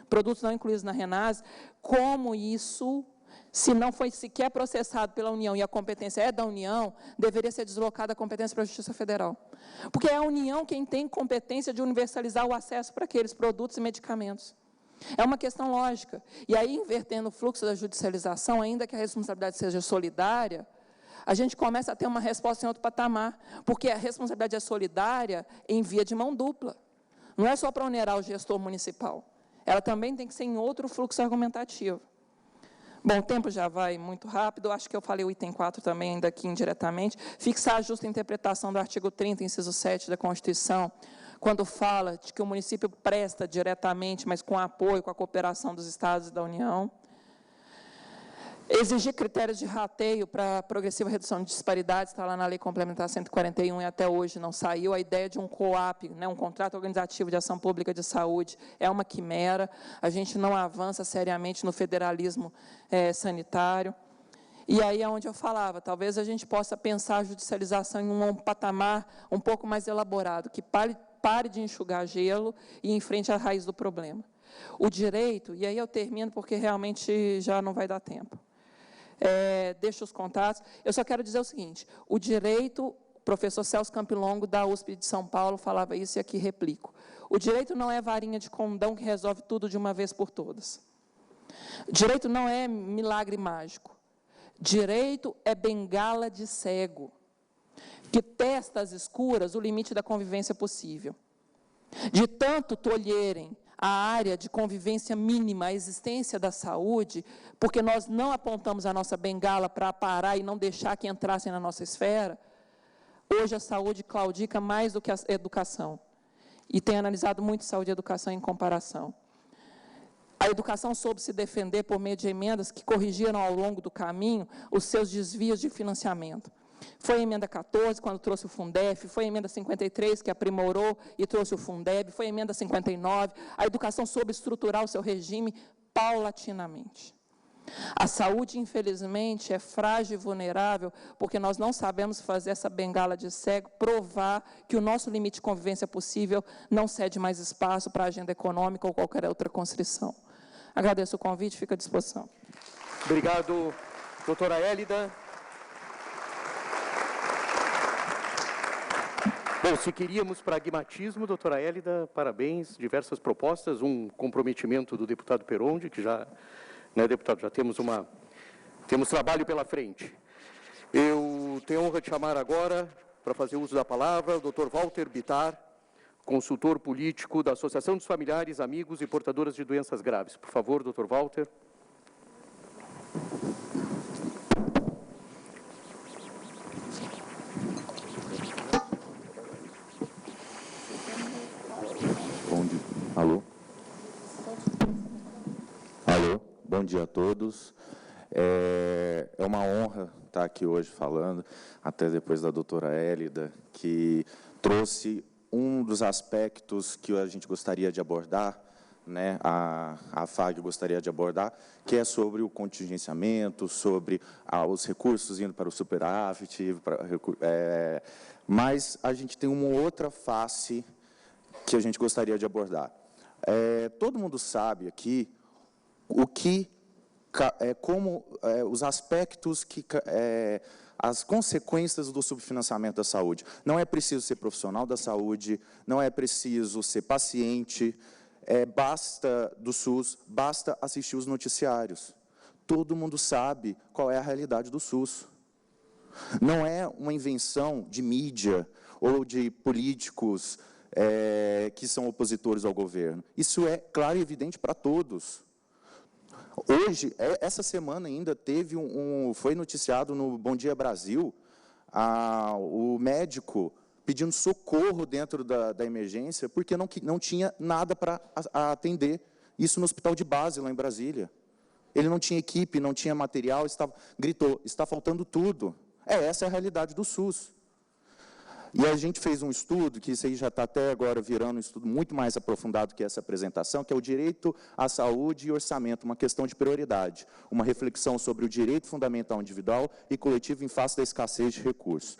produtos não incluídos na RENASE, como isso, se não foi sequer processado pela União e a competência é da União, deveria ser deslocada a competência para a Justiça Federal. Porque é a União quem tem competência de universalizar o acesso para aqueles produtos e medicamentos. É uma questão lógica. E aí, invertendo o fluxo da judicialização, ainda que a responsabilidade seja solidária, a gente começa a ter uma resposta em outro patamar, porque a responsabilidade é solidária em via de mão dupla. Não é só para onerar o gestor municipal, ela também tem que ser em outro fluxo argumentativo. Bom, o tempo já vai muito rápido, acho que eu falei o item 4 também, ainda aqui indiretamente. Fixar a justa interpretação do artigo 30, inciso 7 da Constituição, quando fala de que o município presta diretamente, mas com apoio, com a cooperação dos Estados e da União. Exigir critérios de rateio para progressiva redução de disparidades, está lá na Lei Complementar 141 e até hoje não saiu. A ideia de um COAP, um contrato organizativo de ação pública de saúde, é uma quimera. A gente não avança seriamente no federalismo sanitário. E aí é onde eu falava, talvez a gente possa pensar a judicialização em um patamar um pouco mais elaborado, que pare de enxugar gelo e enfrente a raiz do problema. O direito, e aí eu termino porque realmente já não vai dar tempo. Deixo os contatos. Eu só quero dizer o seguinte, o direito, o professor Celso Campilongo, da USP de São Paulo, falava isso e aqui replico. O direito não é varinha de condão que resolve tudo de uma vez por todas. Direito não é milagre mágico. Direito é bengala de cego, que testa às escuras o limite da convivência possível. De tanto tolherem a área de convivência mínima, a existência da saúde, porque nós não apontamos a nossa bengala para parar e não deixar que entrassem na nossa esfera, hoje a saúde claudica mais do que a educação. E tem analisado muito saúde e educação em comparação. A educação soube se defender por meio de emendas que corrigiram ao longo do caminho os seus desvios de financiamento. Foi a emenda 14, quando trouxe o Fundef, foi a emenda 53, que aprimorou e trouxe o Fundeb, foi a emenda 59, a educação soube estruturar o seu regime paulatinamente. A saúde, infelizmente, é frágil e vulnerável, porque nós não sabemos fazer essa bengala de cego, provar que o nosso limite de convivência possível não cede mais espaço para a agenda econômica ou qualquer outra constrição. Agradeço o convite, fico à disposição.
Obrigado, doutora Hélida. Bom, se queríamos pragmatismo, doutora Hélida, parabéns, diversas propostas, um comprometimento do deputado Perondi, que já, né, deputado, já temos trabalho pela frente. Eu tenho a honra de chamar agora, para fazer uso da palavra, o doutor Walter Bittar, consultor político da Associação dos Familiares, Amigos e Portadoras de Doenças Graves. Por favor, doutor Walter.
Alô? Alô, bom dia a todos. É uma honra estar aqui hoje falando, até depois da doutora Hélida, que trouxe um dos aspectos que a gente gostaria de abordar, né, a FAG gostaria de abordar, que é sobre o contingenciamento, sobre os recursos indo para o superávit, mas a gente tem uma outra face que a gente gostaria de abordar. Todo mundo sabe aqui os aspectos as consequências do subfinanciamento da saúde. Não é preciso ser profissional da saúde, não é preciso ser paciente, do SUS, basta assistir os noticiários. Todo mundo sabe qual é a realidade do SUS. Não é uma invenção de mídia ou de políticos que são opositores ao governo. Isso é claro e evidente para todos. Hoje, essa semana ainda foi noticiado no Bom Dia Brasil, o médico pedindo socorro dentro da emergência, porque não tinha nada para atender isso no hospital de base, lá em Brasília. Ele não tinha equipe, não tinha material, gritou, está faltando tudo. Essa é a realidade do SUS. E a gente fez um estudo, que isso aí já está até agora virando um estudo muito mais aprofundado que essa apresentação, que é o direito à saúde e orçamento, uma questão de prioridade, uma reflexão sobre o direito fundamental individual e coletivo em face da escassez de recursos.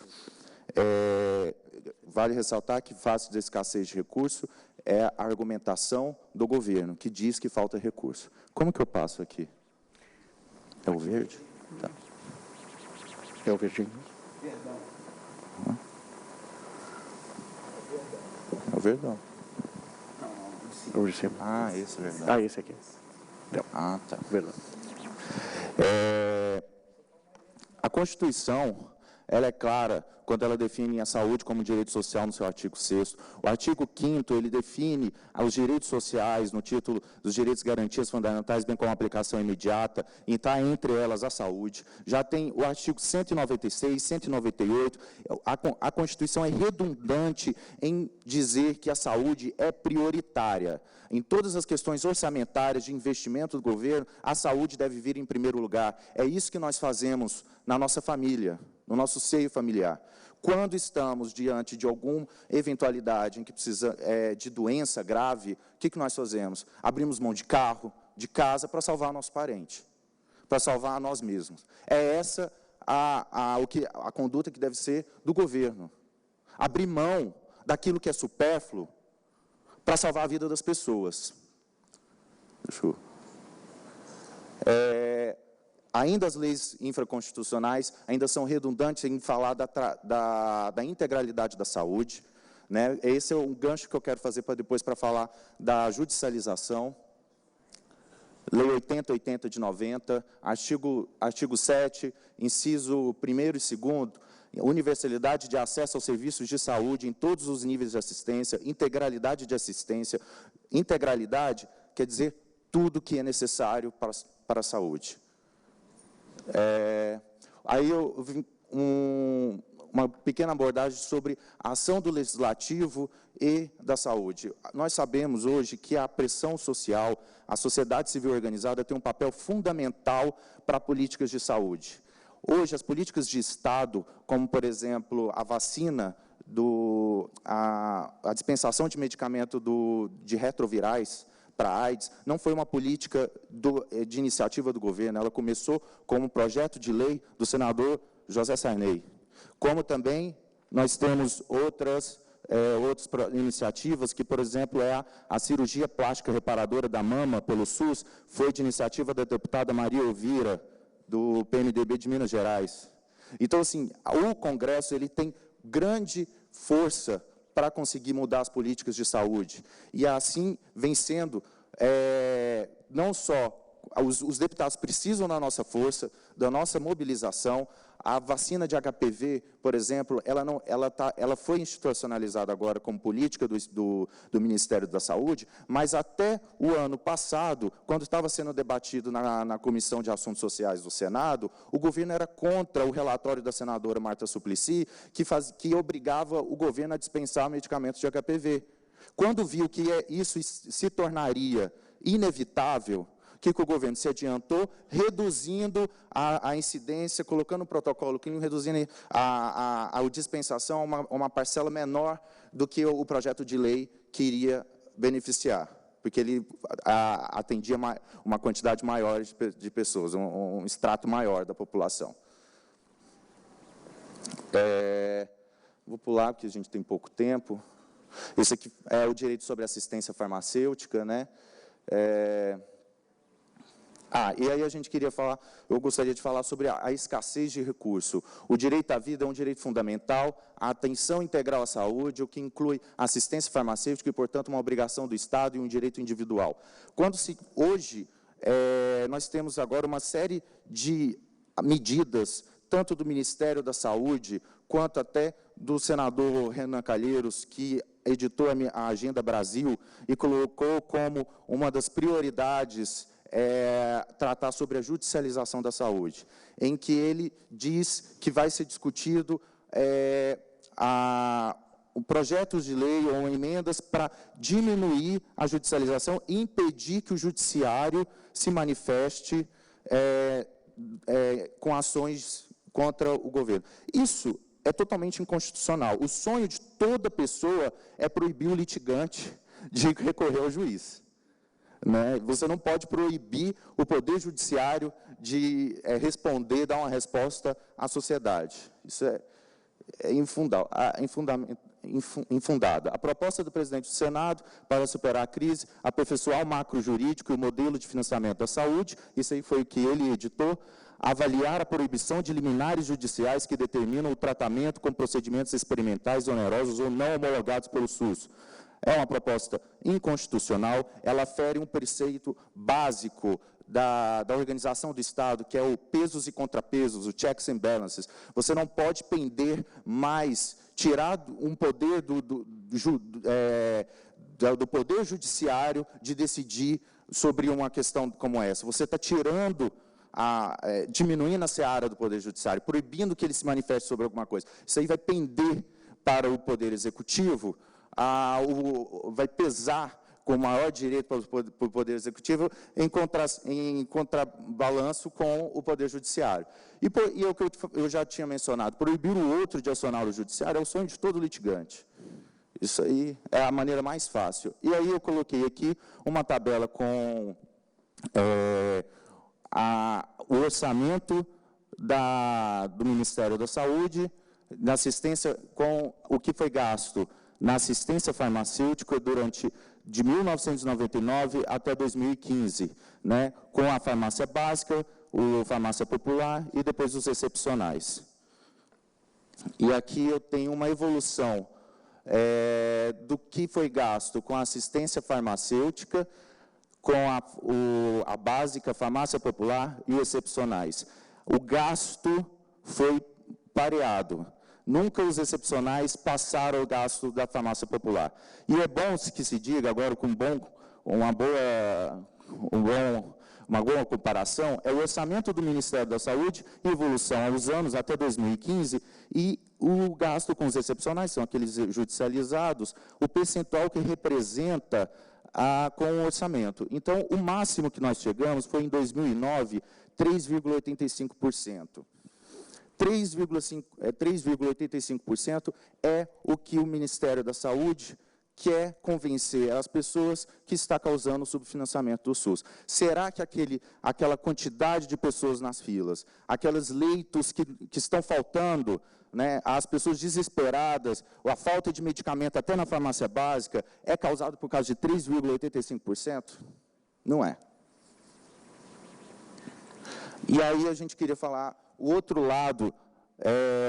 Vale ressaltar que, face da escassez de recurso, é a argumentação do governo, que diz que falta recurso. Como que eu passo aqui? É o verde? Tá.
É o verdinho.
É o verdão.
É o de cima.
Esse é o verdão.
Esse aqui. Não.
Tá.
Verdão.
A Constituição, ela é clara quando ela define a saúde como direito social no seu artigo 6º. O artigo 5º, ele define os direitos sociais no título dos direitos e garantias fundamentais, bem como a aplicação imediata, e está entre elas a saúde. Já tem o artigo 196, 198, a Constituição é redundante em dizer que a saúde é prioritária. Em todas as questões orçamentárias de investimento do governo, a saúde deve vir em primeiro lugar. É isso que nós fazemos na nossa família, no nosso seio familiar. Quando estamos diante de alguma eventualidade em que precisa de doença grave, o que nós fazemos? Abrimos mão de carro, de casa, para salvar nosso parente, para salvar a nós mesmos. É essa a conduta que deve ser do governo. Abrir mão daquilo que é supérfluo para salvar a vida das pessoas. Ainda as leis infraconstitucionais ainda são redundantes em falar da integralidade da saúde, né? Esse é um gancho que eu quero fazer depois para falar da judicialização. Lei 8080 de 90, artigo 7, inciso 1º e 2º, universalidade de acesso aos serviços de saúde em todos os níveis de assistência, integralidade de assistência. Integralidade quer dizer tudo que é necessário para a saúde. Aí eu vim uma pequena abordagem sobre a ação do legislativo e da saúde. Nós sabemos hoje que a pressão social, a sociedade civil organizada tem um papel fundamental para políticas de saúde. Hoje, as políticas de Estado, como, por exemplo, a vacina, a dispensação de medicamento de retrovirais para a AIDS, não foi uma política de iniciativa do governo, ela começou como um projeto de lei do senador José Sarney. Como também nós temos outras iniciativas, que, por exemplo, a cirurgia plástica reparadora da mama pelo SUS, foi de iniciativa da deputada Maria Elvira, do PMDB de Minas Gerais. Então, assim, o Congresso ele tem grande força para conseguir mudar as políticas de saúde. E assim vem sendo, não só os deputados precisam da nossa força, da nossa mobilização. A vacina de HPV, por exemplo, ela foi institucionalizada agora como política do Ministério da Saúde, mas até o ano passado, quando estava sendo debatido na Comissão de Assuntos Sociais do Senado, o governo era contra o relatório da senadora Marta Suplicy, que obrigava o governo a dispensar medicamentos de HPV. Quando viu que isso se tornaria inevitável, o que o governo se adiantou? Reduzindo a incidência, colocando um protocolo clínico, reduzindo a dispensação a uma parcela menor do que o projeto de lei queria beneficiar, porque ele atendia uma quantidade maior de pessoas, um extrato maior da população. Vou pular, porque a gente tem pouco tempo. Esse aqui é o direito sobre assistência farmacêutica, né? E aí eu gostaria de falar sobre a escassez de recurso. O direito à vida é um direito fundamental, a atenção integral à saúde, o que inclui assistência farmacêutica e, portanto, uma obrigação do Estado e um direito individual. Hoje, nós temos agora uma série de medidas, tanto do Ministério da Saúde, quanto até do senador Renan Calheiros, que editou a Agenda Brasil e colocou como uma das prioridades tratar sobre a judicialização da saúde, em que ele diz que vai ser discutido projetos de lei ou emendas para diminuir a judicialização e impedir que o judiciário se manifeste com ações contra o governo. Isso é totalmente inconstitucional. O sonho de toda pessoa é proibir o litigante de recorrer ao juiz. Você não pode proibir o Poder Judiciário de responder, dar uma resposta à sociedade. Isso é infundada. A proposta do presidente do Senado para superar a crise, aperfeiçoar o macro jurídico e o modelo de financiamento da saúde, isso aí foi o que ele editou, avaliar a proibição de liminares judiciais que determinam o tratamento com procedimentos experimentais onerosos ou não homologados pelo SUS. É uma proposta inconstitucional, ela fere um preceito básico da organização do Estado, que é o pesos e contrapesos, o checks and balances. Você não pode pender mais, tirar um poder do Poder Judiciário de decidir sobre uma questão como essa. Você está tirando, diminuindo a seara do Poder Judiciário, proibindo que ele se manifeste sobre alguma coisa. Isso aí vai pender para o Poder Executivo, vai pesar com maior direito para o Poder Executivo em contrabalanço com o Poder Judiciário. E o que eu já tinha mencionado, proibir o outro de acionar o Judiciário é o sonho de todo litigante. Isso aí é a maneira mais fácil. E aí eu coloquei aqui uma tabela com o orçamento do Ministério da Saúde, na assistência, com o que foi gasto na assistência farmacêutica de 1999 até 2015, com a farmácia básica, a farmácia popular e depois os excepcionais. E aqui eu tenho uma evolução do que foi gasto com a assistência farmacêutica, com a básica, farmácia popular e os excepcionais. O gasto foi pareado. Nunca os excepcionais passaram o gasto da farmácia popular. E é bom que se diga agora, com uma boa comparação, é o orçamento do Ministério da Saúde, evolução aos anos até 2015, e o gasto com os excepcionais, são aqueles judicializados, o percentual que representa com o orçamento. Então, o máximo que nós chegamos foi, em 2009, 3,85%. 3,85% é o que o Ministério da Saúde quer convencer as pessoas que está causando o subfinanciamento do SUS. Será que aquela quantidade de pessoas nas filas, aqueles leitos que estão faltando, as pessoas desesperadas, ou a falta de medicamento até na farmácia básica, é causado por causa de 3,85%? Não é. E aí a gente queria falar o outro lado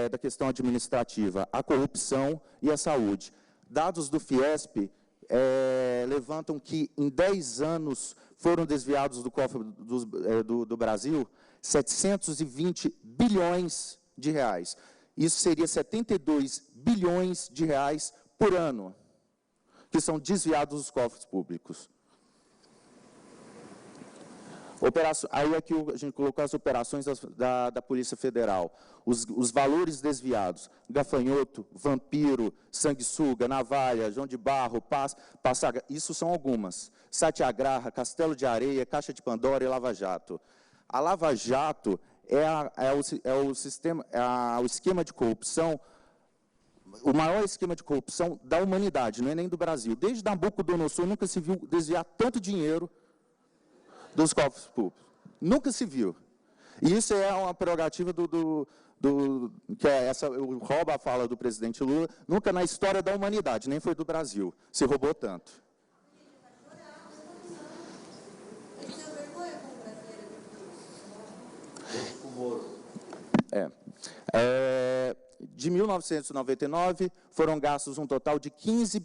da questão administrativa, a corrupção e a saúde. dados do Fiesp levantam que, em 10 anos, foram desviados do cofre do Brasil 720 bilhões de reais. Isso seria 72 bilhões de reais por ano, que são desviados dos cofres públicos. Aí aqui a gente colocou as operações da Polícia Federal. Os valores desviados: gafanhoto, vampiro, sanguessuga, navalha, João de Barro, passaga, isso são algumas. Satyagraha, Castelo de Areia, Caixa de Pandora e Lava Jato. A Lava Jato o esquema de corrupção, o maior esquema de corrupção da humanidade, não é nem do Brasil. Desde Nabucodonosor nunca se viu desviar tanto dinheiro dos cofres públicos. Nunca se viu. E isso é uma prerrogativa o rouba a fala do presidente Lula, nunca na história da humanidade, nem foi do Brasil, se roubou tanto. De 1999, foram gastos um total de 15...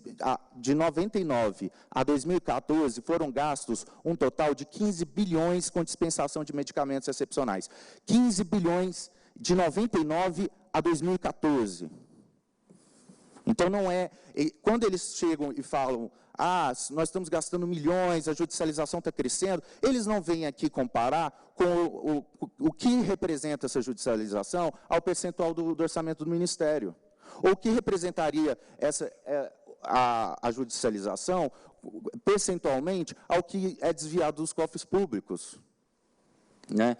de 99 a 2014, foram gastos um total de 15 bilhões com dispensação de medicamentos excepcionais. 15 bilhões de 99 a 2014. Então, não é... Quando eles chegam e falam, nós estamos gastando milhões, a judicialização está crescendo, eles não vêm aqui comparar com o que representa essa judicialização ao percentual do orçamento do Ministério. Ou o que representaria a judicialização percentualmente ao que é desviado dos cofres públicos. Né?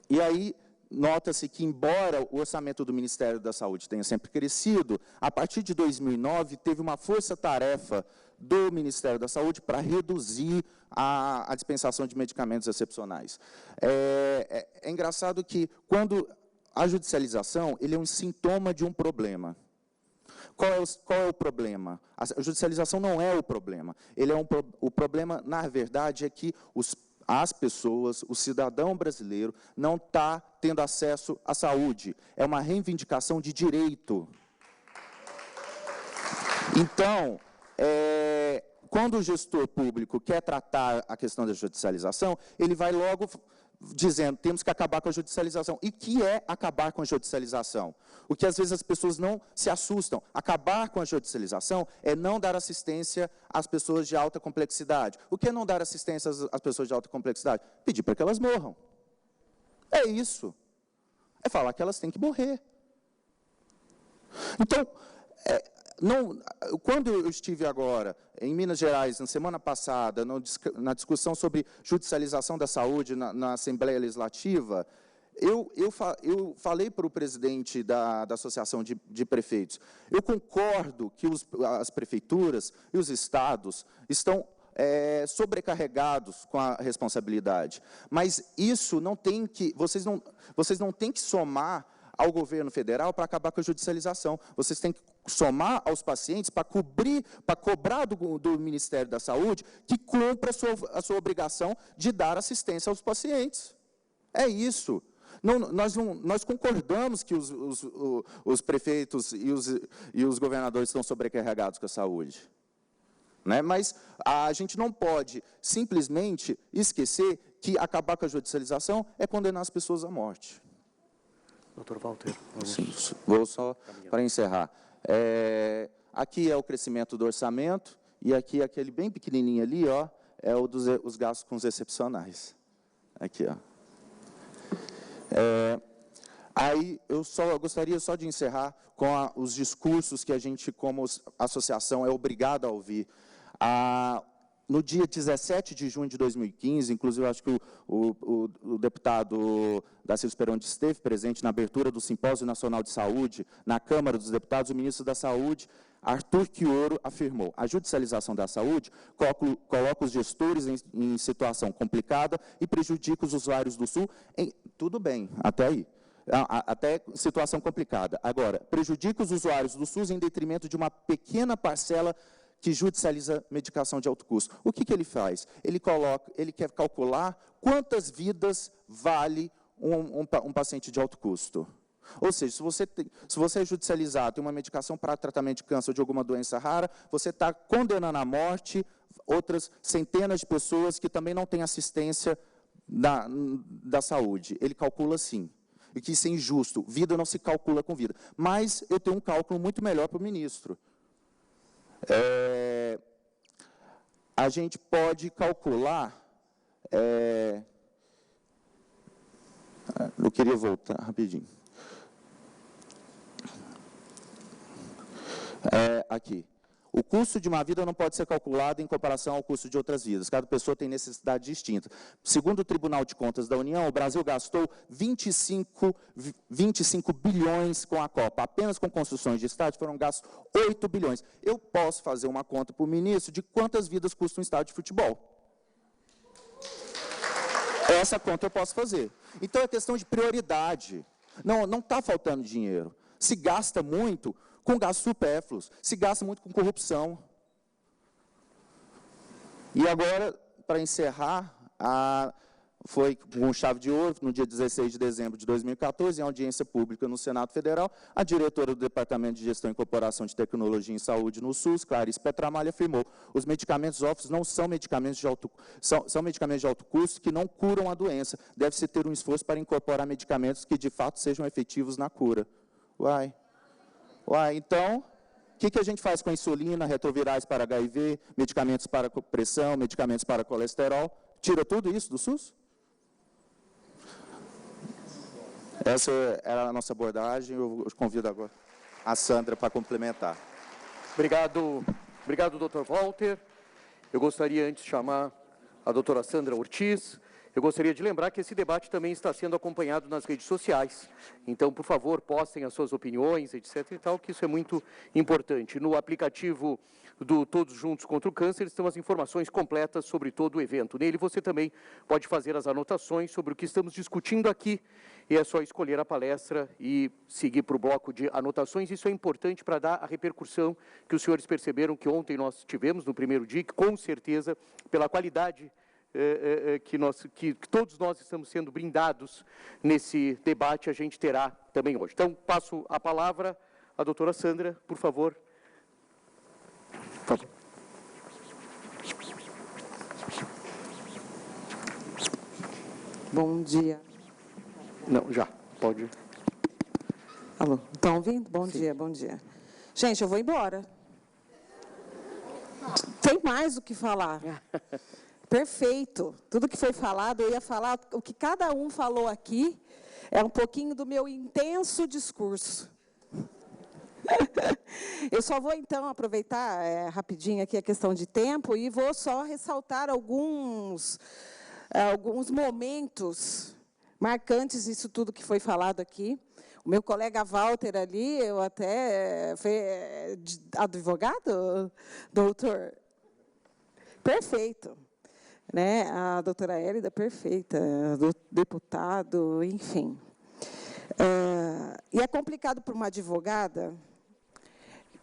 E aí, nota-se que, embora o orçamento do Ministério da Saúde tenha sempre crescido, a partir de 2009, teve uma força-tarefa do Ministério da Saúde para reduzir a dispensação de medicamentos excepcionais. É engraçado que, quando a judicialização, ele é um sintoma de um problema. Qual é o problema? A judicialização não é o problema. O problema, na verdade, é que as pessoas, o cidadão brasileiro, não está tendo acesso à saúde. É uma reivindicação de direito. Então, quando o gestor público quer tratar a questão da judicialização, ele vai logo dizendo, temos que acabar com a judicialização. E o que é acabar com a judicialização? O que às vezes as pessoas não se assustam. Acabar com a judicialização é não dar assistência às pessoas de alta complexidade. O que é não dar assistência às pessoas de alta complexidade? Pedir para que elas morram. É isso. É falar que elas têm que morrer. Então, quando eu estive agora em Minas Gerais, na semana passada, na discussão sobre judicialização da saúde na Assembleia Legislativa, eu falei para o presidente da Associação de Prefeitos, eu concordo que as prefeituras e os estados estão sobrecarregados com a responsabilidade, mas isso não tem que, vocês não têm que somar ao governo federal para acabar com a judicialização. Vocês têm que somar aos pacientes para cobrar do Ministério da Saúde que cumpra a sua obrigação de dar assistência aos pacientes. É isso. Nós concordamos que os prefeitos e os governadores estão sobrecarregados com a saúde. Né? Mas a gente não pode simplesmente esquecer que acabar com a judicialização é condenar as pessoas à morte.
Doutor Walter.
Vou só para encerrar. Aqui é o crescimento do orçamento, e aqui, aquele bem pequenininho ali, ó, é os gastos com os excepcionais. Aqui, ó. Aí, eu gostaria só de encerrar com os discursos que a gente, como associação, é obrigado a ouvir. No dia 17 de junho de 2015, inclusive, eu acho que o deputado Darcy Speroni esteve presente na abertura do Simpósio Nacional de Saúde, na Câmara dos Deputados, o ministro da Saúde, Arthur Quioro, afirmou: a judicialização da saúde coloca os gestores em situação complicada e prejudica os usuários do SUS. Tudo bem, até aí. Até situação complicada. Agora, prejudica os usuários do SUS em detrimento de uma pequena parcela que judicializa medicação de alto custo. O que ele faz? Ele quer calcular quantas vidas vale um paciente de alto custo. Ou seja, se você é judicializado, tem uma medicação para tratamento de câncer ou de alguma doença rara, você está condenando à morte outras centenas de pessoas que também não têm assistência da saúde. Ele calcula assim. E que isso é injusto. Vida não se calcula com vida. Mas eu tenho um cálculo muito melhor para o ministro. A gente pode calcular... eu queria voltar rapidinho. Aqui. O custo de uma vida não pode ser calculado em comparação ao custo de outras vidas. Cada pessoa tem necessidade distinta. Segundo o Tribunal de Contas da União, o Brasil gastou 25 bilhões com a Copa. Apenas com construções de estádio foram gastos 8 bilhões. Eu posso fazer uma conta para o ministro de quantas vidas custa um estádio de futebol. Essa conta eu posso fazer. Então, é questão de prioridade. Não está faltando dinheiro. Se gasta muito com gastos supérfluos, se gasta muito com corrupção. E agora, para encerrar, foi com chave de ouro, no dia 16 de dezembro de 2014, em audiência pública no Senado Federal, a diretora do Departamento de Gestão e Incorporação de Tecnologia em Saúde no SUS, Clarice Petramalha, afirmou: os medicamentos órfãos não são medicamentos de são medicamentos de alto custo que não curam a doença. Deve-se ter um esforço para incorporar medicamentos que, de fato, sejam efetivos na cura. Então, o que a gente faz com a insulina, retrovirais para HIV, medicamentos para pressão, medicamentos para colesterol? Tira tudo isso do SUS? Essa era a nossa abordagem. Eu convido agora a Sandra para complementar.
Obrigado, doutor Walter. Eu gostaria, antes de chamar a doutora Sandra Ortiz, eu gostaria de lembrar que esse debate também está sendo acompanhado nas redes sociais. Então, por favor, postem as suas opiniões, etc. e tal, que isso é muito importante. No aplicativo do Todos Juntos contra o Câncer estão as informações completas sobre todo o evento. Nele você também pode fazer as anotações sobre o que estamos discutindo aqui. E é só escolher a palestra e seguir para o bloco de anotações. Isso é importante para dar a repercussão que os senhores perceberam que ontem nós tivemos no primeiro dia, que com certeza, pela qualidade que todos nós estamos sendo brindados nesse debate, a gente terá também hoje. Então, passo a palavra à doutora Sandra, por favor.
Bom dia.
Não, já, pode.
Alô, estão ouvindo? Bom dia, bom dia. Gente, eu vou embora. Tem mais o que falar. Perfeito. Tudo que foi falado, eu ia falar, o que cada um falou aqui é um pouquinho do meu intenso discurso. Eu só vou, então, aproveitar rapidinho aqui a questão de tempo e vou só ressaltar alguns momentos marcantes disso tudo que foi falado aqui. O meu colega Walter ali, eu até... Foi advogado, doutor? Perfeito. Né? A doutora Hélida, perfeita, do deputado, enfim. E é complicado para uma advogada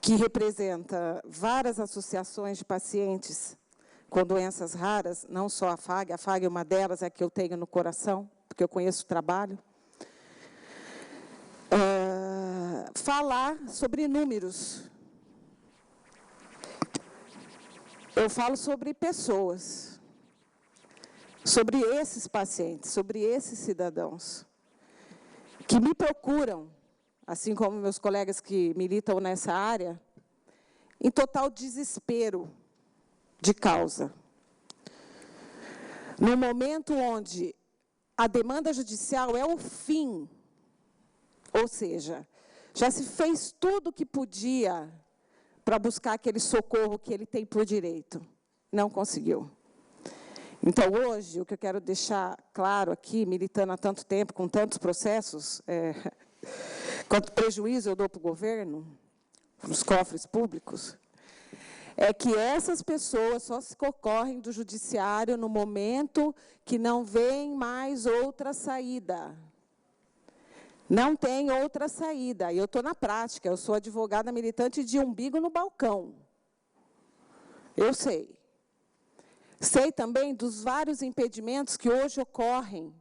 que representa várias associações de pacientes com doenças raras, não só a FAG é uma delas, é a que eu tenho no coração, porque eu conheço o trabalho, falar sobre números. Eu falo sobre pessoas, sobre esses pacientes, sobre esses cidadãos, que me procuram, assim como meus colegas que militam nessa área, em total desespero de causa. No momento onde a demanda judicial é o fim, ou seja, já se fez tudo o que podia para buscar aquele socorro que ele tem por direito. Não conseguiu. Então, hoje, o que eu quero deixar claro aqui, militando há tanto tempo, com tantos processos, quanto prejuízo eu dou para o governo, para os cofres públicos, é que essas pessoas só se socorrem do judiciário no momento que não vem mais outra saída. Não tem outra saída. E eu estou na prática, eu sou advogada militante de umbigo no balcão. Eu sei. Sei também dos vários impedimentos que hoje ocorrem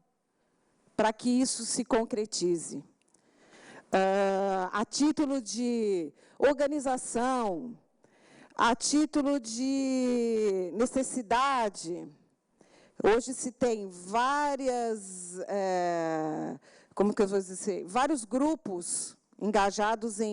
para que isso se concretize. a título de organização, a título de necessidade. Hoje se tem várias, como que eu vou dizer, vários grupos engajados em